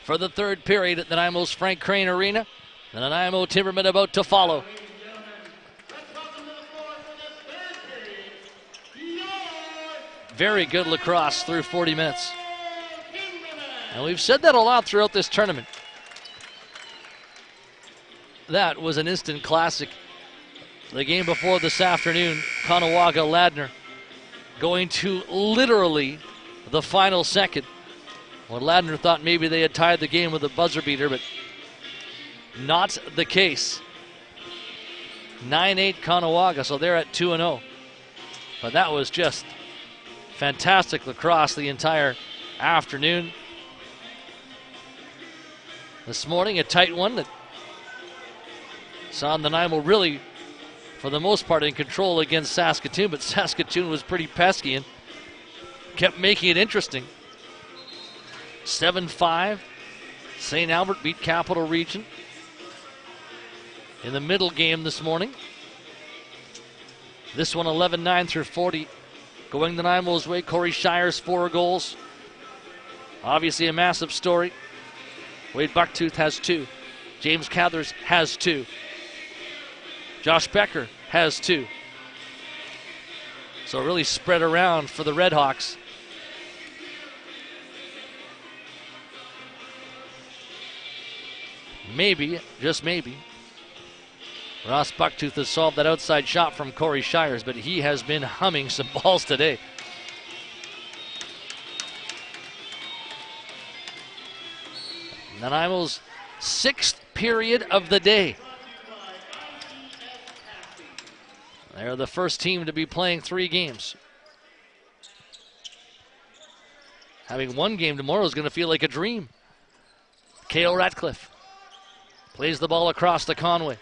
for the third period at Nanaimo's Frank Crane Arena. The Nanaimo Timbermen about to follow. Very good lacrosse through 40 minutes. And we've said that a lot throughout this tournament. That was an instant classic. The game before this afternoon, Onondaga-Ladner going to literally the final second. When Ladner thought maybe they had tied the game with a buzzer beater, but not the case. 9-8 Onondaga, so they're at 2-0. But that was just fantastic lacrosse the entire afternoon. This morning, a tight one that saw Nanaimo really, for the most part, in control against Saskatoon, but Saskatoon was pretty pesky and kept making it interesting. 7-5, St. Albert beat Capital Region in the middle game this morning. This one 11-9 through 40, going Nanaimo's way. Corey Shires, 4 goals. Obviously a massive story. Wade Bucktooth has 2. James Cathers has 2. Josh Becker has 2. So really spread around for the Redhawks. Maybe, just maybe, Ross Bucktooth has solved that outside shot from Corey Shires, but he has been humming some balls today. Nanaimo's 6th period of the day. They're the first team to be playing 3 games. Having 1 game tomorrow is going to feel like a dream. Cale Ratcliffe plays the ball across to Conway.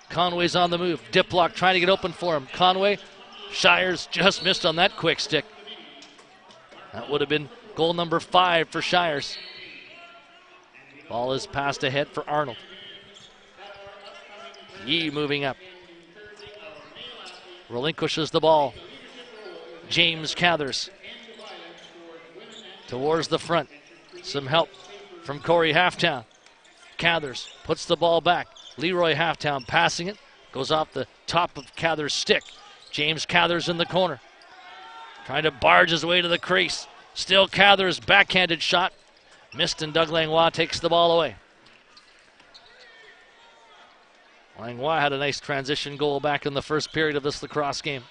Conway's on the move. Diplock trying to get open for him. Conway, Shires just missed on that quick stick. That would have been goal number 5 for Shires. Ball is passed ahead for Arnold. Yee moving up. Relinquishes the ball. James Cathers towards the front. Some help from Corey Halftown. Cathers puts the ball back. Leroy Halftown passing it. Goes off the top of Cathers' stick. James Cathers in the corner. Trying to barge his way to the crease. Still Cathers' backhanded shot. Missed, and Doug Langlois takes the ball away. Langlois had a nice transition goal back in the first period of this lacrosse game.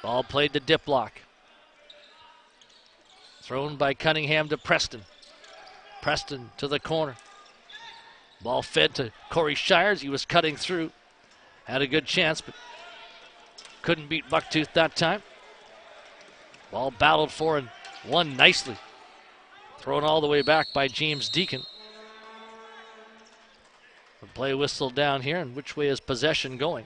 Ball played to Diplock. Thrown by Cunningham to Preston. Preston to the corner. Ball fed to Corey Shires. He was cutting through. Had a good chance, but couldn't beat Bucktooth that time. Ball battled for and won nicely. Thrown all the way back by James Deacon. The play whistled down here, and which way is possession going?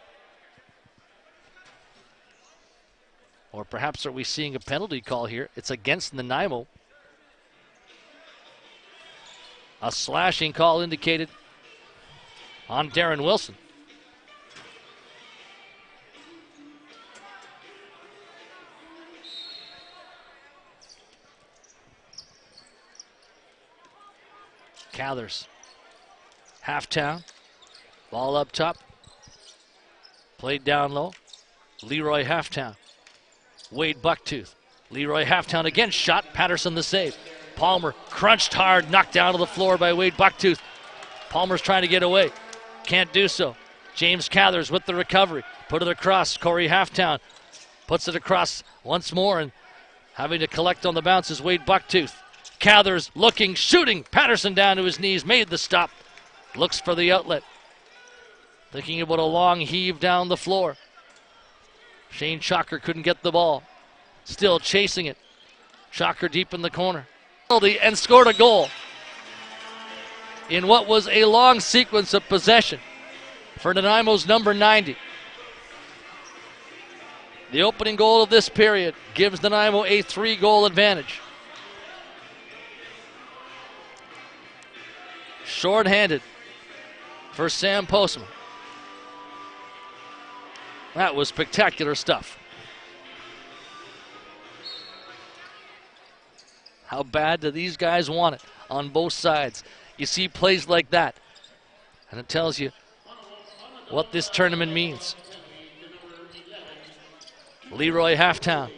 Or perhaps are we seeing a penalty call here? It's against Nanaimo. A slashing call indicated on Darren Wilson. Cathers. Halftown. Ball up top. Played down low. Leroy Halftown. Wade Bucktooth. Leroy Halftown again. Shot. Patterson the save. Palmer crunched hard. Knocked down to the floor by Wade Bucktooth. Palmer's trying to get away. Can't do so. James Cathers with the recovery. Put it across. Corey Halftown puts it across once more, and having to collect on the bounce is Wade Bucktooth. Cathers looking, shooting. Patterson down to his knees, made the stop. Looks for the outlet. Thinking about a long heave down the floor. Shane Chalker couldn't get the ball. Still chasing it. Chalker deep in the corner. And scored a goal in what was a long sequence of possession for Nanaimo's number 90. The opening goal of this period gives Nanaimo a 3-goal advantage. Short-handed for Sam Postman. That was spectacular stuff. How bad do these guys want it on both sides? You see plays like that, and it tells you what this tournament means. Leroy Halftown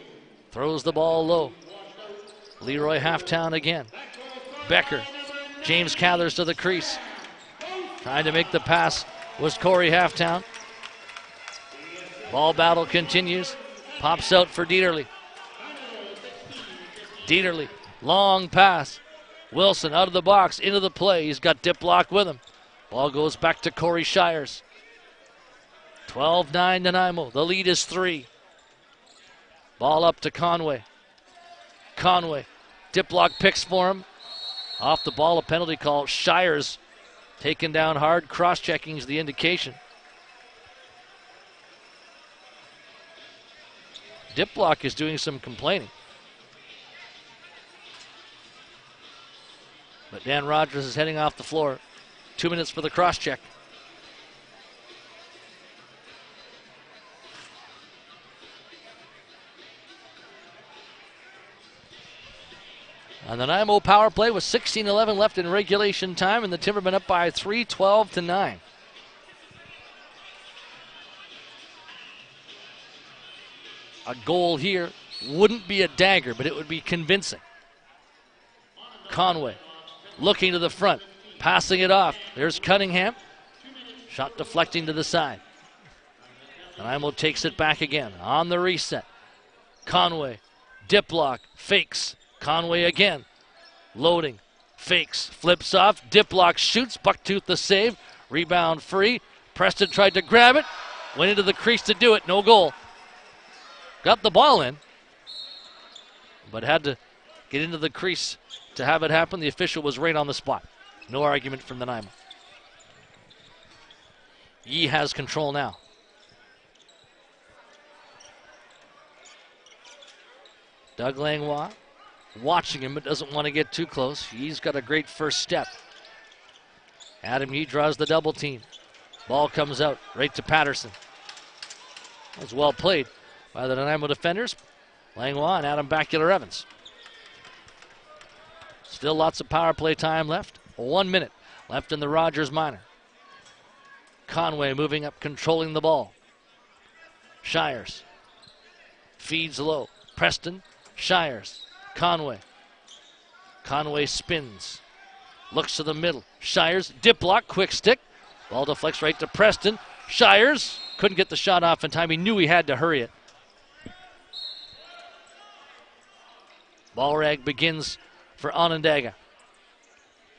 throws the ball low. Leroy Halftown again. Becker. James Cathers to the crease. Trying to make the pass was Corey Halftown. Ball battle continues. Pops out for Dieterle. Dieterle, long pass. Wilson out of the box, into the play. He's got Diplock with him. Ball goes back to Corey Shires. 12-9 Nanaimo. The lead is 3. Ball up to Conway. Conway. Diplock picks for him. Off the ball, a penalty call. Shires taken down hard. Cross-checking is the indication. Diplock is doing some complaining. But Dan Rogers is heading off the floor. 2 minutes for the cross-check. On the Nanaimo power play with 16:11 left in regulation time, and the Timbermen up by 3, 12-9. A goal here wouldn't be a dagger, but it would be convincing. Conway looking to the front, passing it off. There's Cunningham. Shot deflecting to the side. Nanaimo takes it back again on the reset. Conway, Diplock, fakes. Conway again, loading, fakes, flips off, Diplock shoots, Bucktooth the save, rebound free. Preston tried to grab it, went into the crease to do it, no goal. Got the ball in, but had to get into the crease to have it happen. The official was right on the spot. No argument from Nanaimo. Yee has control now. Doug Langlois watching him, but doesn't want to get too close. He's got a great first step. Adam Yee draws the double team. Ball comes out right to Patterson. That was well played by the Nanaimo defenders, Langlois and Adam Bacular-Evans. Still lots of power play time left. 1 minute left in the Rogers minor. Conway moving up, controlling the ball. Shires feeds low. Preston, Shires, Conway. Conway spins. Looks to the middle. Shires, Diplock, quick stick. Ball deflects right to Preston. Shires couldn't get the shot off in time. He knew he had to hurry it. Ball rag begins for Onondaga.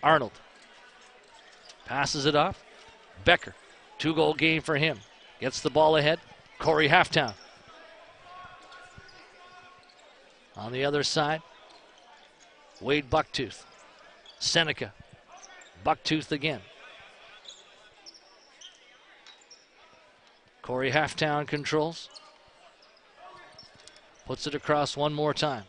Arnold passes it off. Becker, 2-goal game for him. Gets the ball ahead. Corey Halftown. On the other side, Wade Bucktooth. Seneca. Bucktooth again. Corey Halftown controls. Puts it across one more time.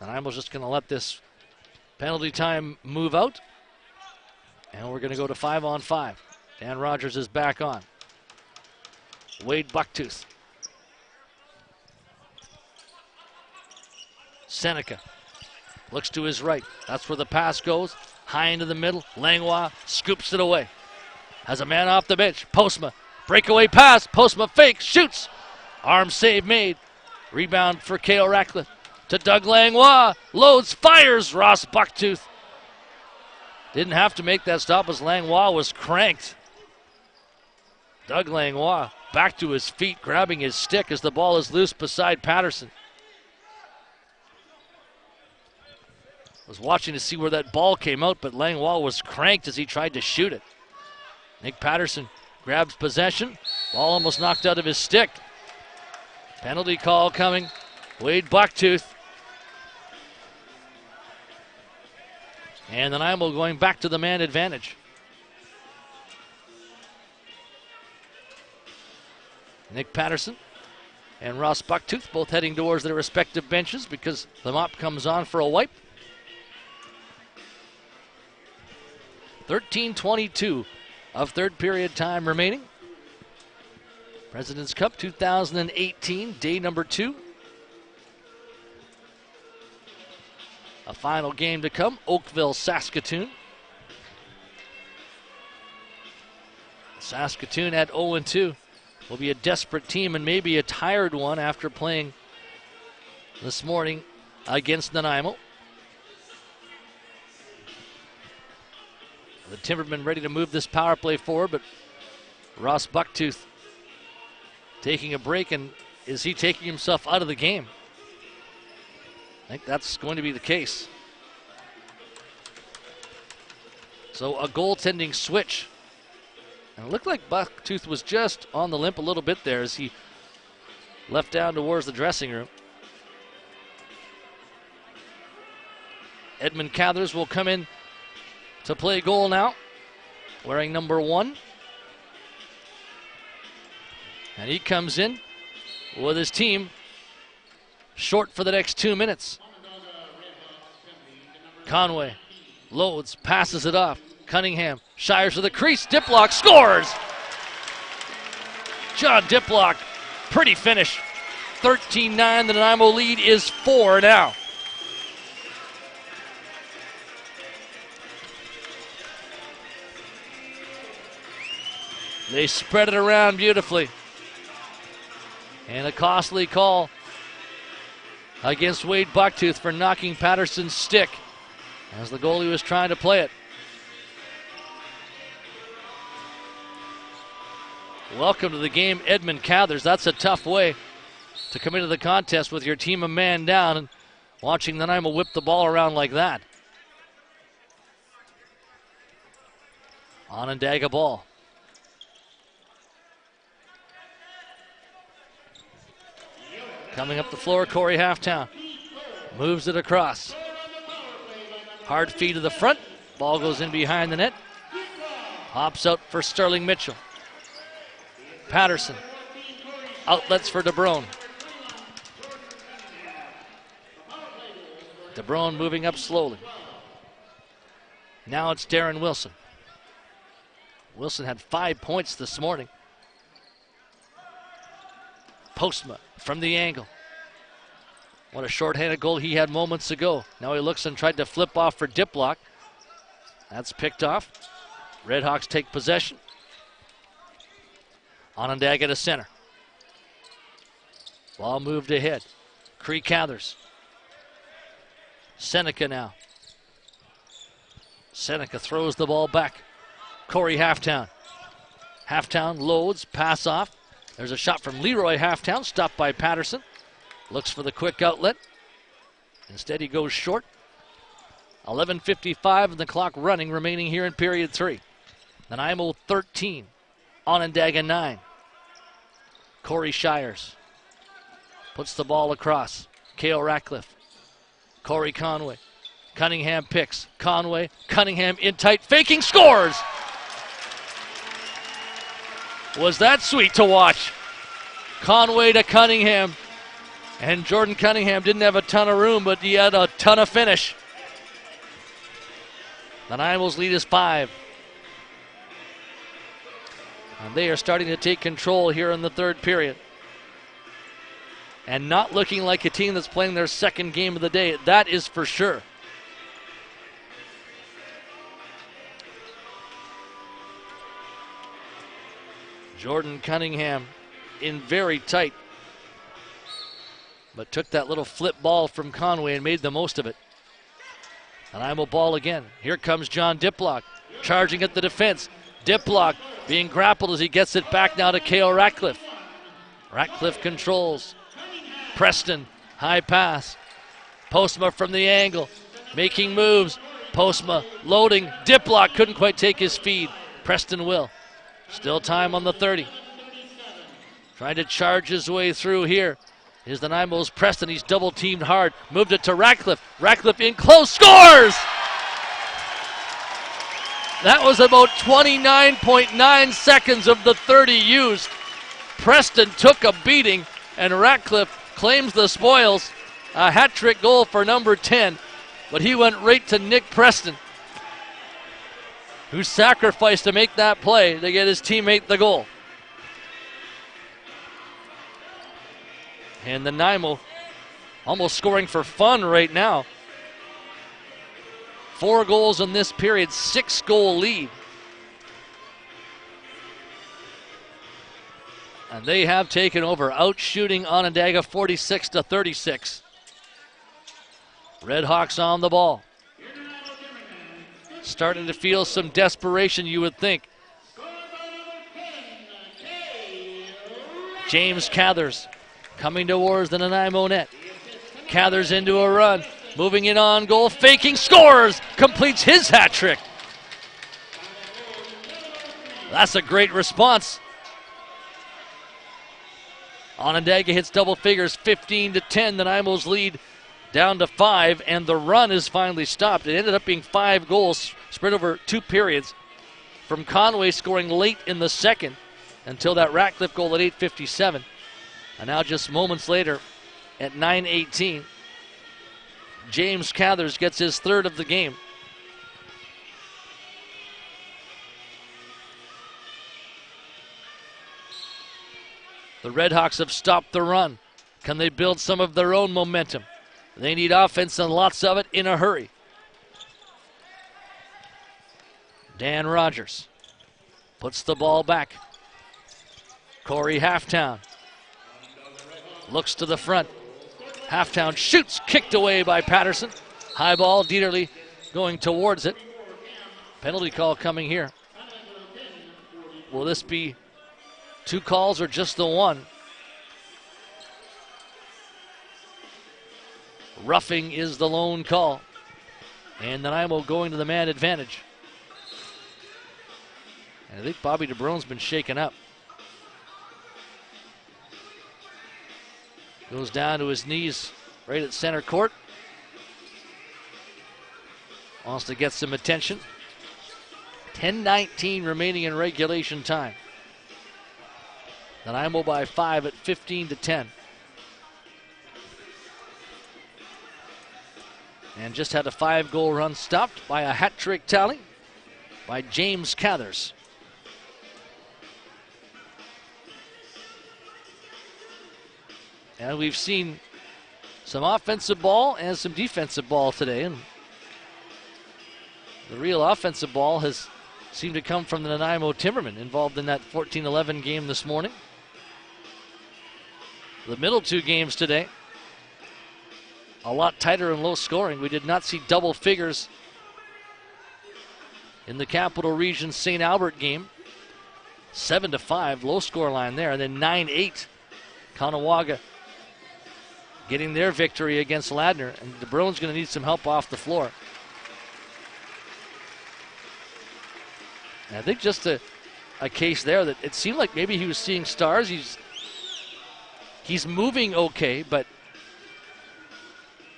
Nanaimo's just going to let this penalty time move out. And we're going to go to 5-on-5. Dan Rogers is back on. Wade Bucktooth. Seneca looks to his right. That's where the pass goes. High into the middle. Langlois scoops it away. Has a man off the bench. Postma. Breakaway pass. Postma fakes. Shoots. Arm save made. Rebound for Cale Ratcliffe. To Doug Langlois. Loads. Fires. Ross Bucktooth. Didn't have to make that stop as Langlois was cranked. Doug Langlois back to his feet, grabbing his stick as the ball is loose beside Patterson. Was watching to see where that ball came out, but Langlois was cranked as he tried to shoot it. Nick Patterson grabs possession. Ball almost knocked out of his stick. Penalty call coming. Wade Bucktooth. And Nanaimo going back to the man advantage. Nick Patterson and Ross Bucktooth both heading towards their respective benches because the mop comes on for a wipe. 13-22 of third period time remaining. President's Cup 2018, day number 2. A final game to come, Oakville, Saskatoon. Saskatoon at 0-2 will be a desperate team and maybe a tired one after playing this morning against Nanaimo. The Timbermen ready to move this power play forward, but Ross Bucktooth taking a break, and is he taking himself out of the game? I think that's going to be the case. So a goaltending switch. And it looked like Bucktooth was just on the limp a little bit there as he left down towards the dressing room. Edmund Cathers will come in to play goal now, wearing number 1. And he comes in with his team short for the next 2 minutes. Conway loads, passes it off. Cunningham, Shires to the crease, Diplock scores! John Diplock, pretty finish. 13-9, the Nanaimo lead is 4 now. They spread it around beautifully. And a costly call against Wade Bucktooth for knocking Patterson's stick as the goalie was trying to play it. Welcome to the game, Edmund Cathers. That's a tough way to come into the contest with your team a man down and watching Nanaimo whip the ball around like that. Onondaga ball. Coming up the floor, Corey Halftown moves it across. Hard feed to the front. Ball goes in behind the net. Hops out for Sterling Mitchell. Patterson. Outlets for DeBrone. DeBrone moving up slowly. Now it's Darren Wilson. Wilson had 5 points this morning. Postma from the angle. What a shorthanded goal he had moments ago. Now he looks and tried to flip off for Diplock. That's picked off. Redhawks take possession. Onondaga to center. Ball moved ahead. Cree Cathers. Seneca now. Seneca throws the ball back. Corey Halftown. Halftown loads, pass off. There's a shot from Leroy Halftown, stopped by Patterson. Looks for the quick outlet. Instead he goes short. 11:55 and the clock running remaining here in period 3. Nanaimo 13, Onondaga 9. Corey Shires puts the ball across. Cale Ratcliffe. Corey Conway. Cunningham picks. Conway. Cunningham in tight. Faking, scores! Was that sweet to watch? Conway to Cunningham. And Jordan Cunningham didn't have a ton of room, but he had a ton of finish. Nanaimo's lead is 5. And they are starting to take control here in the third period. And not looking like a team that's playing their second game of the day. That is for sure. Jordan Cunningham in very tight, but took that little flip ball from Conway and made the most of it. Nanaimo ball again. Here comes John Diplock, charging at the defense. Diplock being grappled as he gets it back now to Cale Ratcliffe. Ratcliffe controls. Preston, high pass. Postma from the angle, making moves. Postma loading. Diplock couldn't quite take his feed. Preston will. Still time on the 30. Trying to charge his way through here is the Nanaimo's Preston. He's double teamed hard. Moved it to Ratcliffe. Ratcliffe in close, scores! That was about 29.9 seconds of the 30 used. Preston took a beating, and Ratcliffe claims the spoils. A hat-trick goal for number 10, but he went right to Nick Preston. who sacrificed to make that play to get his teammate the goal. And Nanaimo almost scoring for fun right now. 4 goals in this period, 6-goal lead. And they have taken over, outshooting Onondaga 46-36. Redhawks on the ball. Starting to feel some desperation, you would think. James Cathers coming towards the Nanaimo net. Cathers into a run, moving in on goal, faking, scores, completes his hat trick. That's a great response. Onondaga hits double figures, 15-10, Nanaimo's lead down to 5, and the run is finally stopped. It ended up being 5 goals spread over 2 periods, from Conway scoring late in the second until that Ratcliffe goal at 8:57. And now just moments later at 9:18, James Cathers gets his 3rd of the game. The Redhawks have stopped the run. Can they build some of their own momentum? They need offense and lots of it in a hurry. Dan Rogers puts the ball back. Corey Halftown looks to the front. Halftown shoots, kicked away by Patterson. High ball, Dieterle going towards it. Penalty call coming here. Will this be 2 calls or just the one? Roughing is the lone call. And Nanaimo going to the man advantage. And I think Bobby DeBrone's been shaken up. Goes down to his knees right at center court. Wants to get some attention. 10:19 remaining in regulation time. Nanaimo by 5 at 15-10. And just had a 5-goal run stopped by a hat trick tally by James Cathers. And we've seen some offensive ball and some defensive ball today. And the real offensive ball has seemed to come from the Nanaimo Timbermen, involved in that 14-11 game this morning. The middle 2 games today, a lot tighter and low scoring. We did not see double figures in the Capital Region St. Albert game. 7-5, low score line there. And then 9-8, Caughnawaga getting their victory against Ladner. And DeBrone's going to need some help off the floor. And I think just a case there that it seemed like maybe he was seeing stars. He's moving okay, but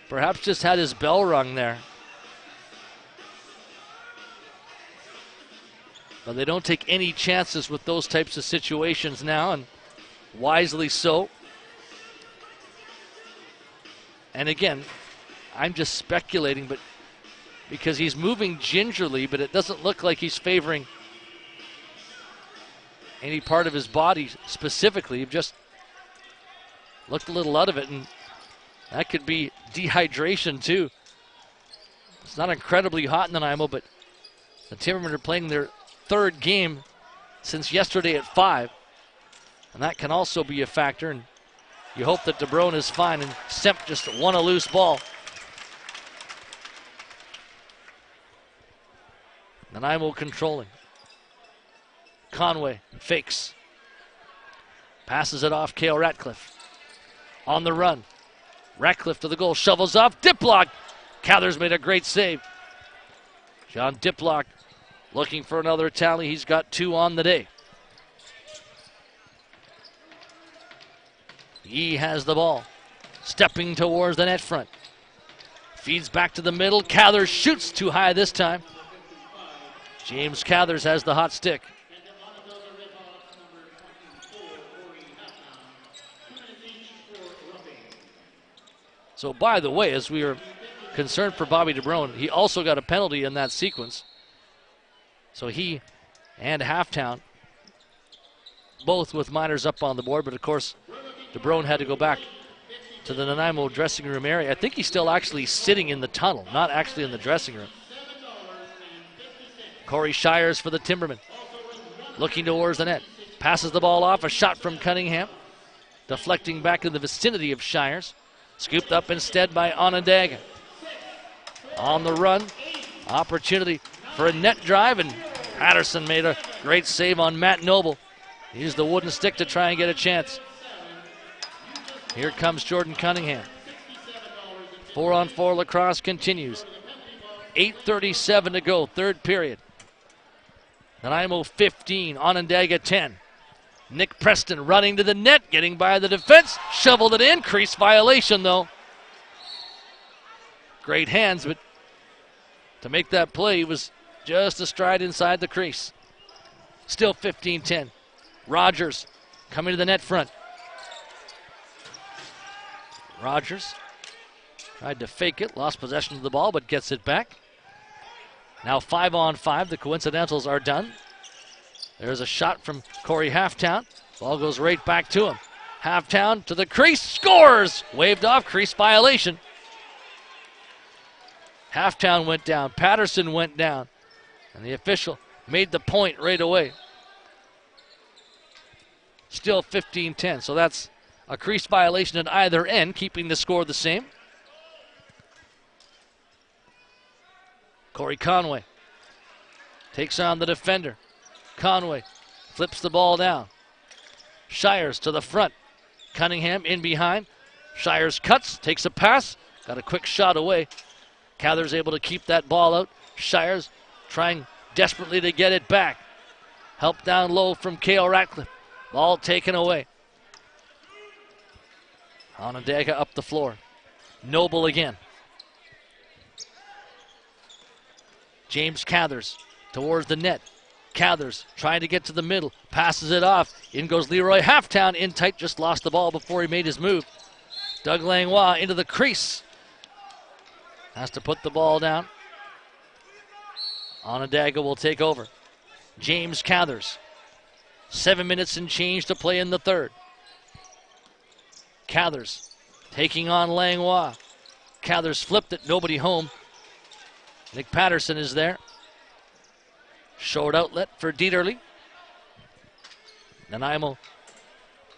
perhaps just had his bell rung there. But they don't take any chances with those types of situations now, and wisely so. And again, I'm just speculating, but because he's moving gingerly, but it doesn't look like he's favoring any part of his body specifically. He just looked a little out of it, and that could be dehydration too. It's not incredibly hot in Nanaimo, but the Timbermen are playing their 3rd game since yesterday at 5. And that can also be a factor, and you hope that DeBrone is fine, and Semp just won a loose ball. Nanaimo controlling. Conway fakes. Passes it off, Cale Ratcliffe. On the run. Ratcliffe to the goal, shovels off, Diplock. Cathers made a great save. John Diplock looking for another tally. He's got 2 on the day. He has the ball, stepping towards the net front. Feeds back to the middle. Cathers shoots too high this time. James Cathers has the hot stick. So, by the way, as we are concerned for Bobby DeBrone, he also got a penalty in that sequence. So he and Halftown both with minors up on the board, but of course DeBrone had to go back to the Nanaimo dressing room area. I think he's still actually sitting in the tunnel, not actually in the dressing room. Corey Shires for the Timbermen, looking towards the net. Passes the ball off, a shot from Cunningham, deflecting back in the vicinity of Shires. Scooped up instead by Onondaga. On the run, opportunity for a net drive, and Patterson made a great save on Matt Noble. He used the wooden stick to try and get a chance. Here comes Jordan Cunningham. 4-on-4 lacrosse continues. 8:37 to go, third period. Nanaimo 15, Onondaga 10. Nick Preston running to the net, getting by the defense, shoveled it in, crease violation though. Great hands, but to make that play, he was just a stride inside the crease. Still 15-10. Rogers coming to the net front. Rogers tried to fake it, lost possession of the ball, but gets it back. Now 5-on-5, the coincidentals are done. There's a shot from Corey Halftown. Ball goes right back to him. Halftown to the crease, scores! Waved off, crease violation. Halftown went down, Patterson went down, and the official made the point right away. Still 15-10, so that's a crease violation at either end, keeping the score the same. Corey Conway takes on the defender. Conway flips the ball down. Shires to the front. Cunningham in behind. Shires cuts, takes a pass, got a quick shot away. Cather's able to keep that ball out. Shires trying desperately to get it back. Help down low from Cale Ratcliffe. Ball taken away. Onondaga up the floor. Noble again. James Cathers towards the net. Cathers trying to get to the middle. Passes it off. In goes Leroy Halftown. In tight, just lost the ball before he made his move. Doug Langlois into the crease. Has to put the ball down. Onondaga will take over. James Cathers. 7 minutes and change to play in the third. Cathers taking on Langlois. Cathers flipped it, nobody home. Nick Patterson is there. Short outlet for Dieterle. Nanaimo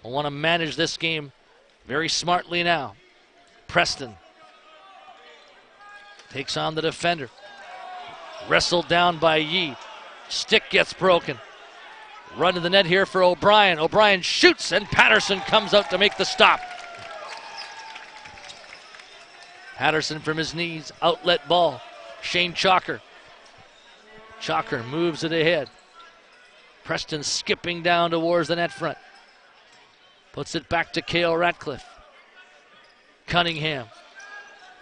will want to manage this game very smartly now. Preston takes on the defender. Wrestled down by Yee. Stick gets broken. Run to the net here for O'Brien. O'Brien shoots, and Patterson comes out to make the stop. Patterson from his knees, outlet ball. Shane Chalker. Chalker moves it ahead. Preston skipping down towards the net front. Puts it back to Cale Ratcliffe. Cunningham.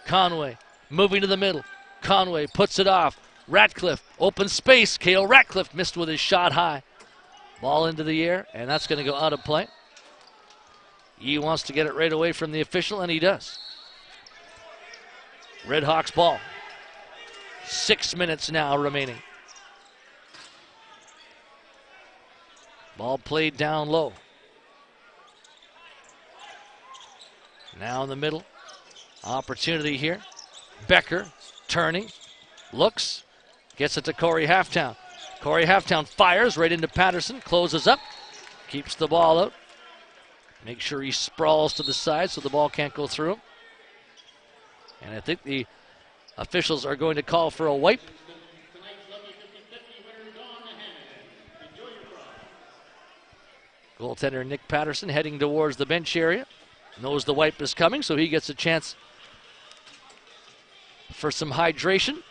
Conway moving to the middle. Conway puts it off. Ratcliffe, open space. Cale Ratcliffe missed with his shot high. Ball into the air, and that's going to go out of play. He wants to get it right away from the official, and he does. Redhawks ball. 6 minutes now remaining. Ball played down low. Now in the middle. Opportunity here. Becker turning. Looks. Gets it to Corey Halftown. Corey Halftown fires right into Patterson. Closes up. Keeps the ball out. Make sure he sprawls to the side so the ball can't go through him. And I think the officials are going to call for a wipe. Goaltender Nick Patterson heading towards the bench area. Knows the wipe is coming, so he gets a chance for some hydration.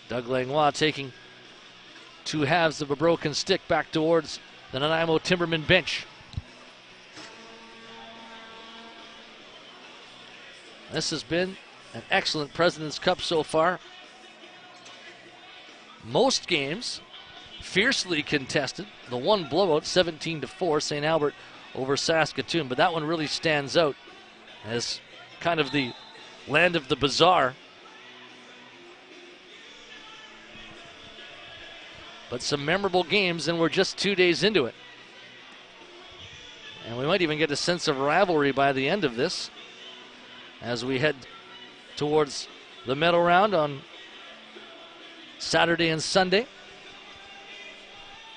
Doug Langlois taking two halves of a broken stick back towards the Nanaimo Timbermen bench. This has been an excellent President's Cup so far. Most games fiercely contested. The one blowout, 17-4, St. Albert over Saskatoon, but that one really stands out as kind of the land of the bizarre. but some memorable games, and we're just 2 days into it. And we might even get a sense of rivalry by the end of this as we head towards the medal round on Saturday and Sunday.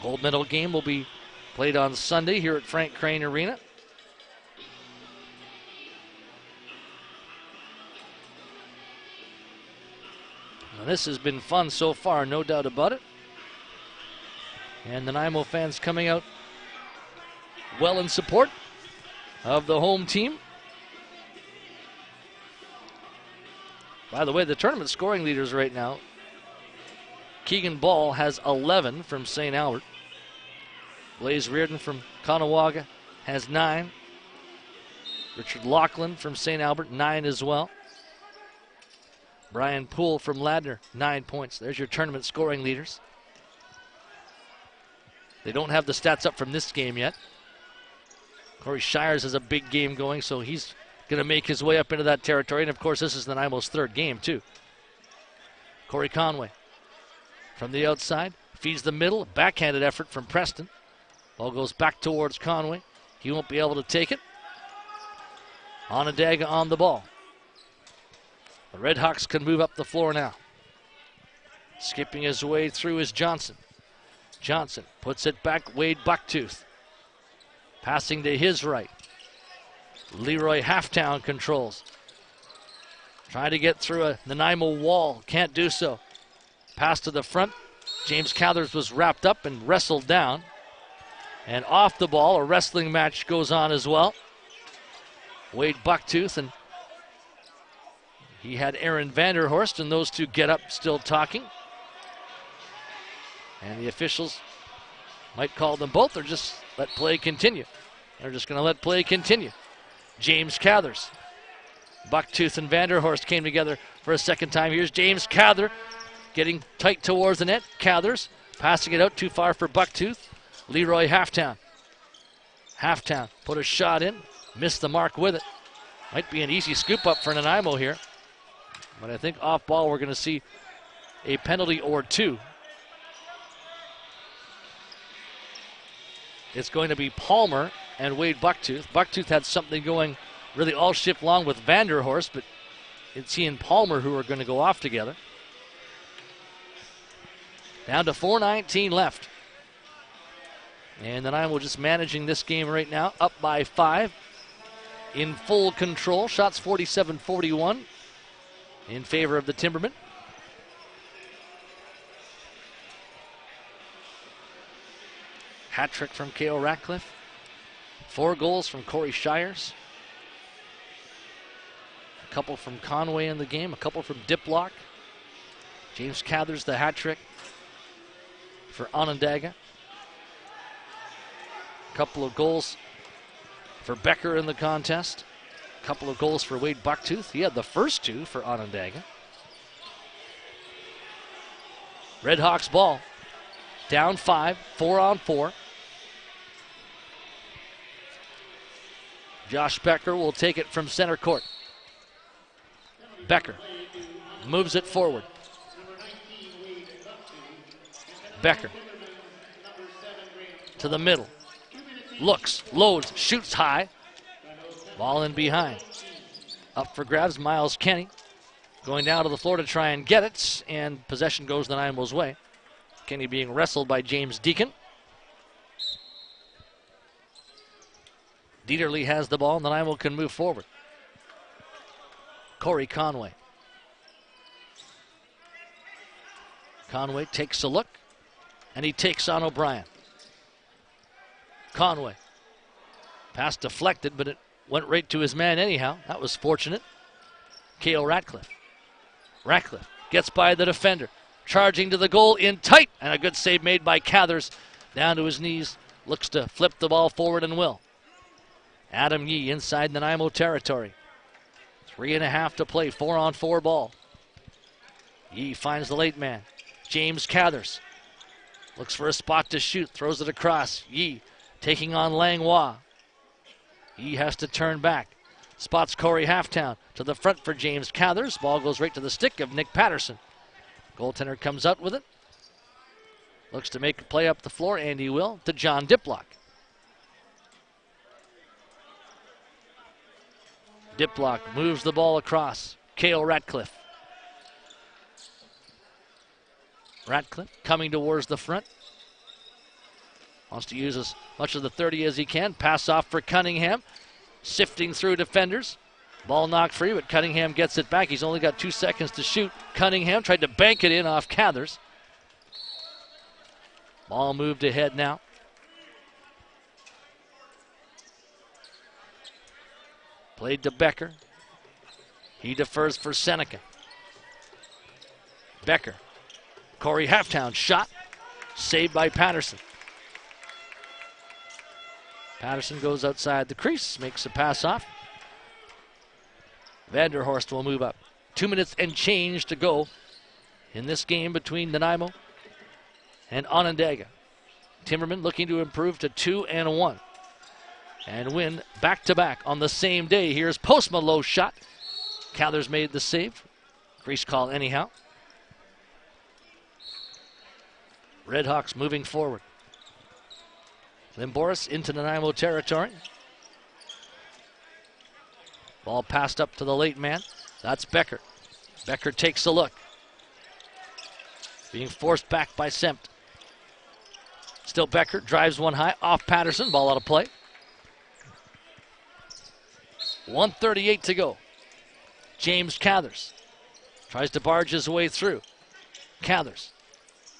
Gold medal game will be played on Sunday here at Frank Crane Arena. Now, this has been fun so far, no doubt about it. And the Nanaimo fans coming out well in support of the home team. By the way, the tournament scoring leaders right now, Keegan Ball has 11 from St. Albert. Blaze Reardon from Caughnawaga has 9. Richard Laughlin from St. Albert, 9 as well. Brian Poole from Ladner, 9 points. There's your tournament scoring leaders. They don't have the stats up from this game yet. Corey Shires has a big game going, so he's going to make his way up into that territory. And, of course, this is Nanaimo's third game, too. Corey Conway from the outside, feeds the middle. Backhanded effort from Preston. Ball goes back towards Conway. He won't be able to take it. Onondaga on the ball. The Redhawks can move up the floor now. Skipping his way through is Johnson. Johnson puts it back. Wade Bucktooth. Passing to his right. Leroy Halftown controls. Trying to get through a Nanaimo wall. Can't do so. Pass to the front. James Cathers was wrapped up and wrestled down. And off the ball, a wrestling match goes on as well. Wade Bucktooth and he had Aaron Vanderhorst, and those two get up still talking. And the officials might call them both or just let play continue. They're just going to let play continue. James Cathers. Bucktooth and Vanderhorst came together for a second time. Here's James Cather getting tight towards the net. Cathers passing it out too far for Bucktooth. Leroy Halftown. Halftown put a shot in. Missed the mark with it. Might be an easy scoop up for Nanaimo here. But I think off ball we're going to see a penalty or two. It's going to be Palmer and Wade Bucktooth. Bucktooth had something going really all shift long with Vanderhorst, but it's he and Palmer who are going to go off together. Down to 4:19 left. And Nanaimo just managing this game right now, up by 5. In full control, shots 47-41 in favor of the Timbermen. Hat trick from K.O. Ratcliffe. 4 goals from Corey Shires. A couple from Conway in the game, a couple from Diplock. James Cathers the hat trick for Onondaga. A couple of goals for Becker in the contest. A couple of goals for Wade Bucktooth. He had the first 2 for Onondaga. Redhawks ball. Down 5, 4-on-4. Josh Becker will take it from center court. Becker moves it forward. Becker to the middle. Looks, loads, shoots high. Ball in behind. Up for grabs, Miles Kenny. Going down to the floor to try and get it, and possession goes Nanaimo's way. Kenny being wrestled by James Deacon. Dieterle has the ball, and Nanaimo can move forward. Corey Conway. Conway takes a look, and he takes on O'Brien. Conway. Pass deflected, but it went right to his man anyhow. That was fortunate. K.O. Ratcliffe. Ratcliffe gets by the defender. Charging to the goal in tight, and a good save made by Cathers. Down to his knees, looks to flip the ball forward and will. Adam Yee inside Nanaimo territory. 3.5 to play, 4-on-4 ball. Yee finds the late man. James Cathers looks for a spot to shoot, throws it across. Yee taking on Langlois. Yee has to turn back. Spots Corey Halftown to the front for James Cathers. Ball goes right to the stick of Nick Patterson. Goaltender comes out with it. Looks to make a play up the floor, and he will, to John Diplock. Diplock moves the ball across. Cale Ratcliffe. Ratcliffe coming towards the front. Wants to use as much of the 30 as he can. Pass off for Cunningham. Sifting through defenders. Ball knocked free, but Cunningham gets it back. He's only got 2 seconds to shoot. Cunningham tried to bank it in off Cathers. Ball moved ahead now. Played to Becker. He defers for Seneca. Becker. Corey Halftown shot. Saved by Patterson. Patterson goes outside the crease. Makes a pass off. Vanderhorst will move up. 2 minutes and change to go in this game between Nanaimo and Onondaga. Timbermen looking to improve to 2-1 and win back-to-back on the same day. Here's Postma, low shot. Cathers made the save. Crease call anyhow. Redhawks moving forward. Limboris into Nanaimo territory. Ball passed up to the late man. That's Becker. Becker takes a look. Being forced back by Sempt. Still Becker, drives one high, off Patterson, ball out of play. 1:38 to go. James Cathers tries to barge his way through. Cathers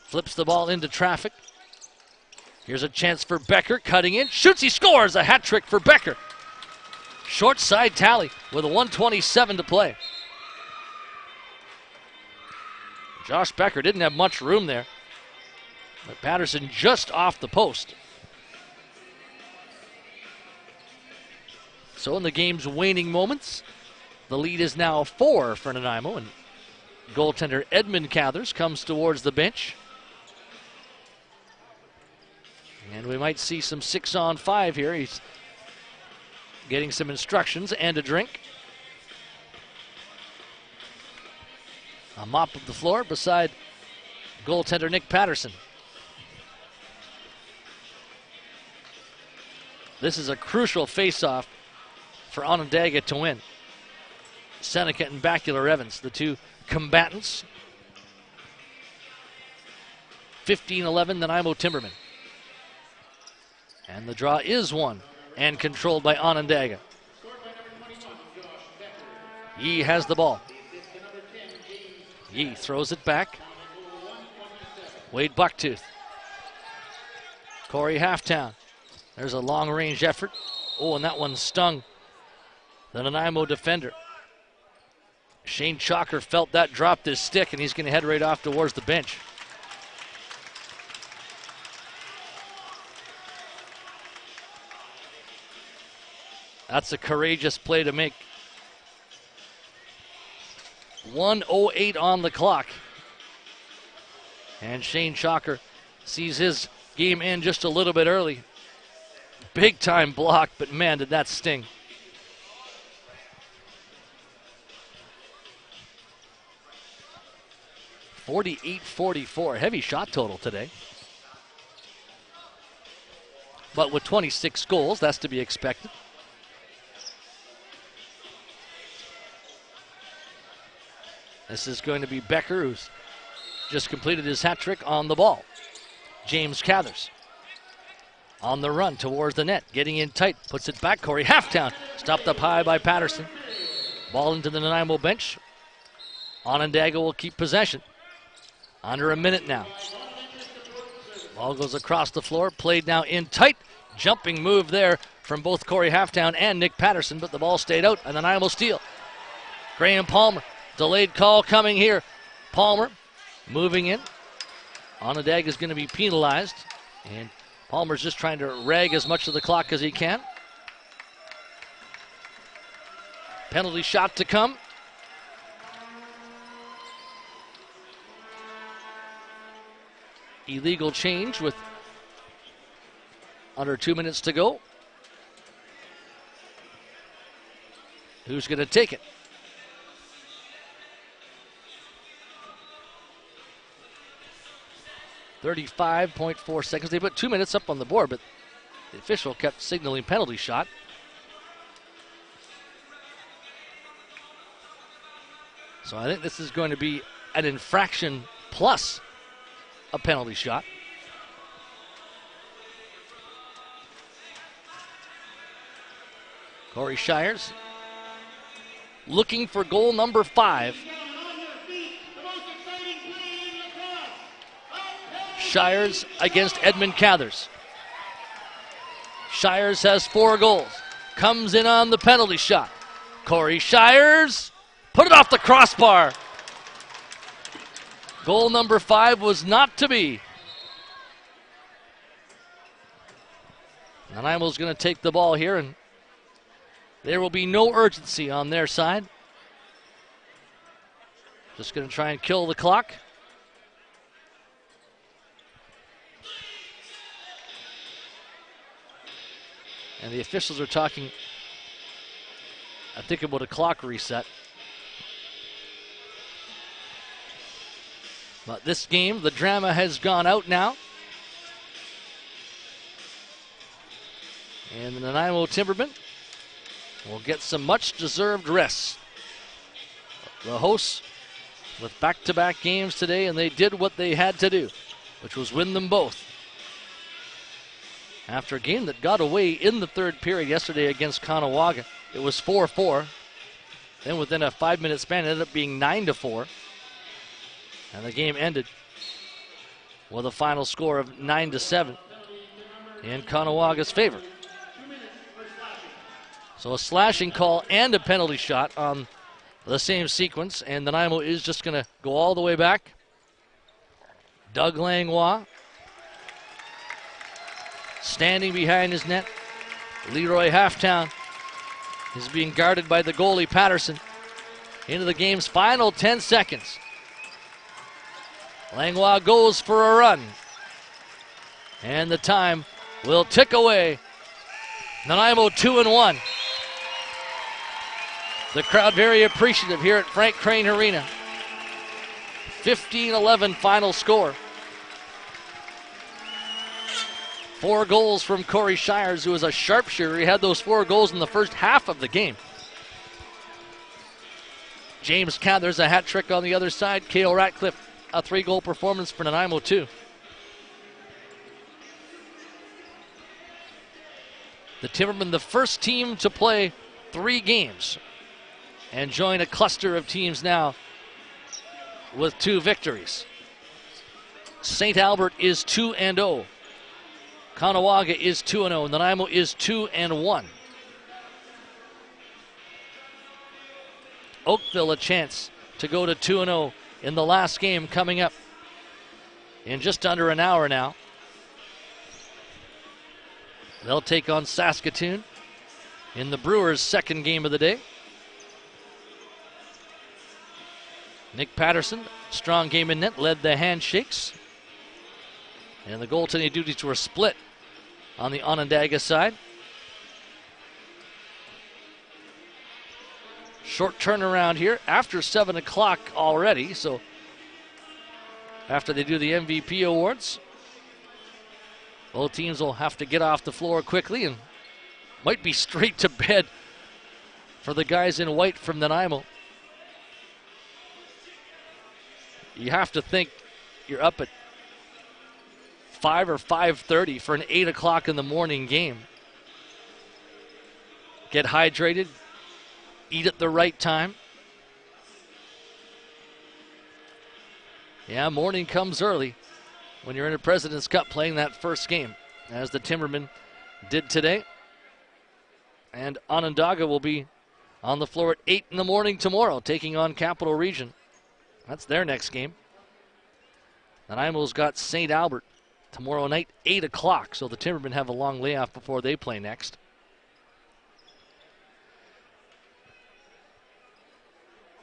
flips the ball into traffic. Here's a chance for Becker, cutting in, shoots, he scores! A hat trick for Becker. Short side tally with a 1:27 to play. Josh Becker didn't have much room there, but Patterson just off the post. So in the game's waning moments, the lead is now 4 for Nanaimo, and goaltender Edmund Cathers comes towards the bench. And we might see some 6-on-5 here. He's getting some instructions and a drink. A mop of the floor beside goaltender Nick Patterson. This is a crucial face-off for Onondaga to win. Seneca and Bacular Evans, the two combatants. 15-11 Nanaimo Timbermen. And the draw is won and controlled by Onondaga. Yee has the ball. Yee throws it back. Wade Bucktooth. Corey Halftown. There's a long-range effort. Oh, and that one stung the Nanaimo defender. Shane Chalker felt that dropped his stick, and he's going to head right off towards the bench. That's a courageous play to make. 1:08 on the clock. And Shane Chalker sees his game end just a little bit early. Big time block, but man, did that sting. .48-44, heavy shot total today. But with 26 goals, that's to be expected. This is going to be Becker, who's just completed his hat trick on the ball. James Cathers on the run towards the net, getting in tight, puts it back. Corey Halftown, stopped up high by Patterson. Ball into the Nanaimo bench. Onondaga will keep possession. Under a minute now. Ball goes across the floor, played now in tight. Jumping move there from both Corey Halftown and Nick Patterson, but the ball stayed out, and Nanaimo steal. Graham Palmer, delayed call coming here. Palmer moving in. Onondaga is going to be penalized, and Palmer's just trying to rag as much of the clock as he can. Penalty shot to come. Illegal change with under 2 minutes to go. Who's going to take it? 35.4 seconds. They put 2 minutes up on the board, but the official kept signaling penalty shot. So I think this is going to be an infraction plus a penalty shot. Corey Shires looking for goal number 5. Shires against Edmund Cathers. Shires has 4 goals. Comes in on the penalty shot. Corey Shires put it off the crossbar. Goal number 5 was not to be. Nanaimo's going to take the ball here, and there will be no urgency on their side. Just going to try and kill the clock. And the officials are talking, I think, about a clock reset. But this game, the drama has gone out now. And the Nanaimo Timbermen will get some much-deserved rest. The hosts with back-to-back games today, and they did what they had to do, which was win them both. After a game that got away in the third period yesterday against Caughnawaga, it was 4-4. Then within a 5-minute span, it ended up being 9-4. And the game ended with a final score of 9-7 in Caughnawaга's favor. So a slashing call and a penalty shot on the same sequence, and Nanaimo is just going to go all the way back. Doug Langlois standing behind his net. Leroy Halftown is being guarded by the goalie Patterson. Into the game's final 10 seconds. Langlois goes for a run. And the time will tick away. Nanaimo 2-1. The crowd very appreciative here at Frank Crane Arena. 15-11 final score. 4 goals from Corey Shires, who is a sharpshooter. He had those 4 goals in the first half of the game. James Cathers, a hat trick on the other side. Cale Ratcliffe, a 3-goal performance for Nanaimo, too. The Timbermen, the first team to play 3 games and join a cluster of teams now with 2 victories. St. Albert is 2-0. Caughnawaga is 2-0. Nanaimo is 2-1. Oakville a chance to go to 2-0 in the last game coming up in just under an hour now. They'll take on Saskatoon in the Brewers' second game of the day. Nick Patterson, strong game in net, led the handshakes. And the goaltending duties were split on the Onondaga side. Short turnaround here after 7 o'clock already. So after they do the MVP awards, both teams will have to get off the floor quickly and might be straight to bed for the guys in white from Nanaimo. You have to think you're up at 5 or 5:30 for an 8 o'clock in the morning game. Get hydrated, eat at the right time. Yeah, morning comes early when you're in a President's Cup playing that first game, as the Timbermen did today. And Onondaga will be on the floor at 8 in the morning tomorrow, taking on Capital Region. That's their next game. Nanaimo's got St. Albert tomorrow night, 8 o'clock, so the Timbermen have a long layoff before they play next.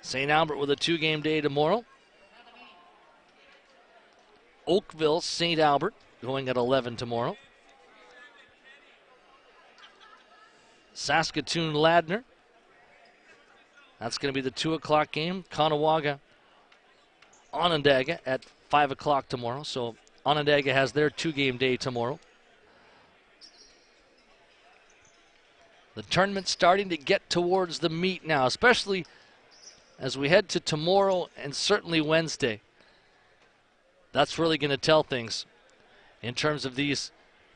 St. Albert with a 2-game day tomorrow. Oakville, St. Albert, going at 11 tomorrow. Saskatoon, Ladner. That's going to be the 2 o'clock game. Caughnawaga, Onondaga at 5 o'clock tomorrow. So Onondaga has their 2-game day tomorrow. The tournament's starting to get towards the meat now, especially as we head to tomorrow and certainly Wednesday. That's really going to tell things in terms of these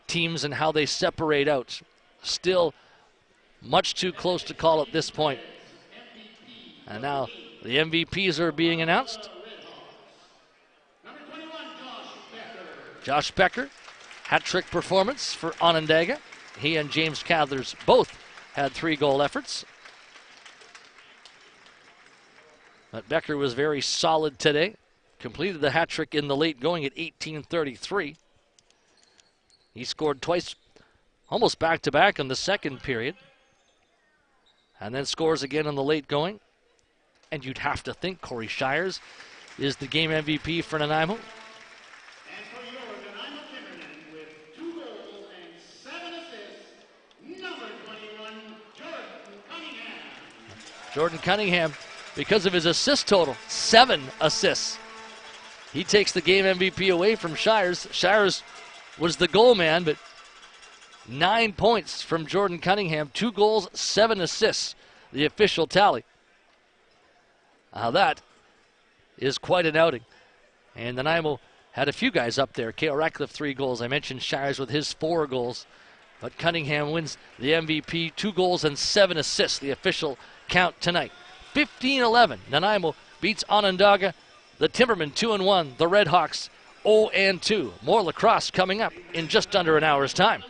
teams and how they separate out. Still much too close to call at this point. And now the MVPs are being announced. Josh Becker, hat-trick performance for Onondaga. He and James Cathers both had 3-goal efforts. But Becker was very solid today. Completed the hat-trick in the late going at 18:33. He scored twice, almost back-to-back in the second period. And then scores again in the late going. And you'd have to think Corey Shires is the game MVP for Nanaimo. And for your Nanaimo Timbermen with 2 goals and 7 assists, number 21, Jordan Cunningham. Jordan Cunningham, because of his assist total, 7 assists. He takes the game MVP away from Shires. Shires was the goal man, but 9 points from Jordan Cunningham. 2 goals, 7 assists, the official tally. Now that is quite an outing. And Nanaimo had a few guys up there. Cale Ratcliffe, 3 goals. I mentioned Shires with his 4 goals. But Cunningham wins the MVP, 2 goals and 7 assists, the official count tonight. 15-11, Nanaimo beats Onondaga. The Timbermen 2-1, the Redhawks 0-2. More lacrosse coming up in just under an hour's time.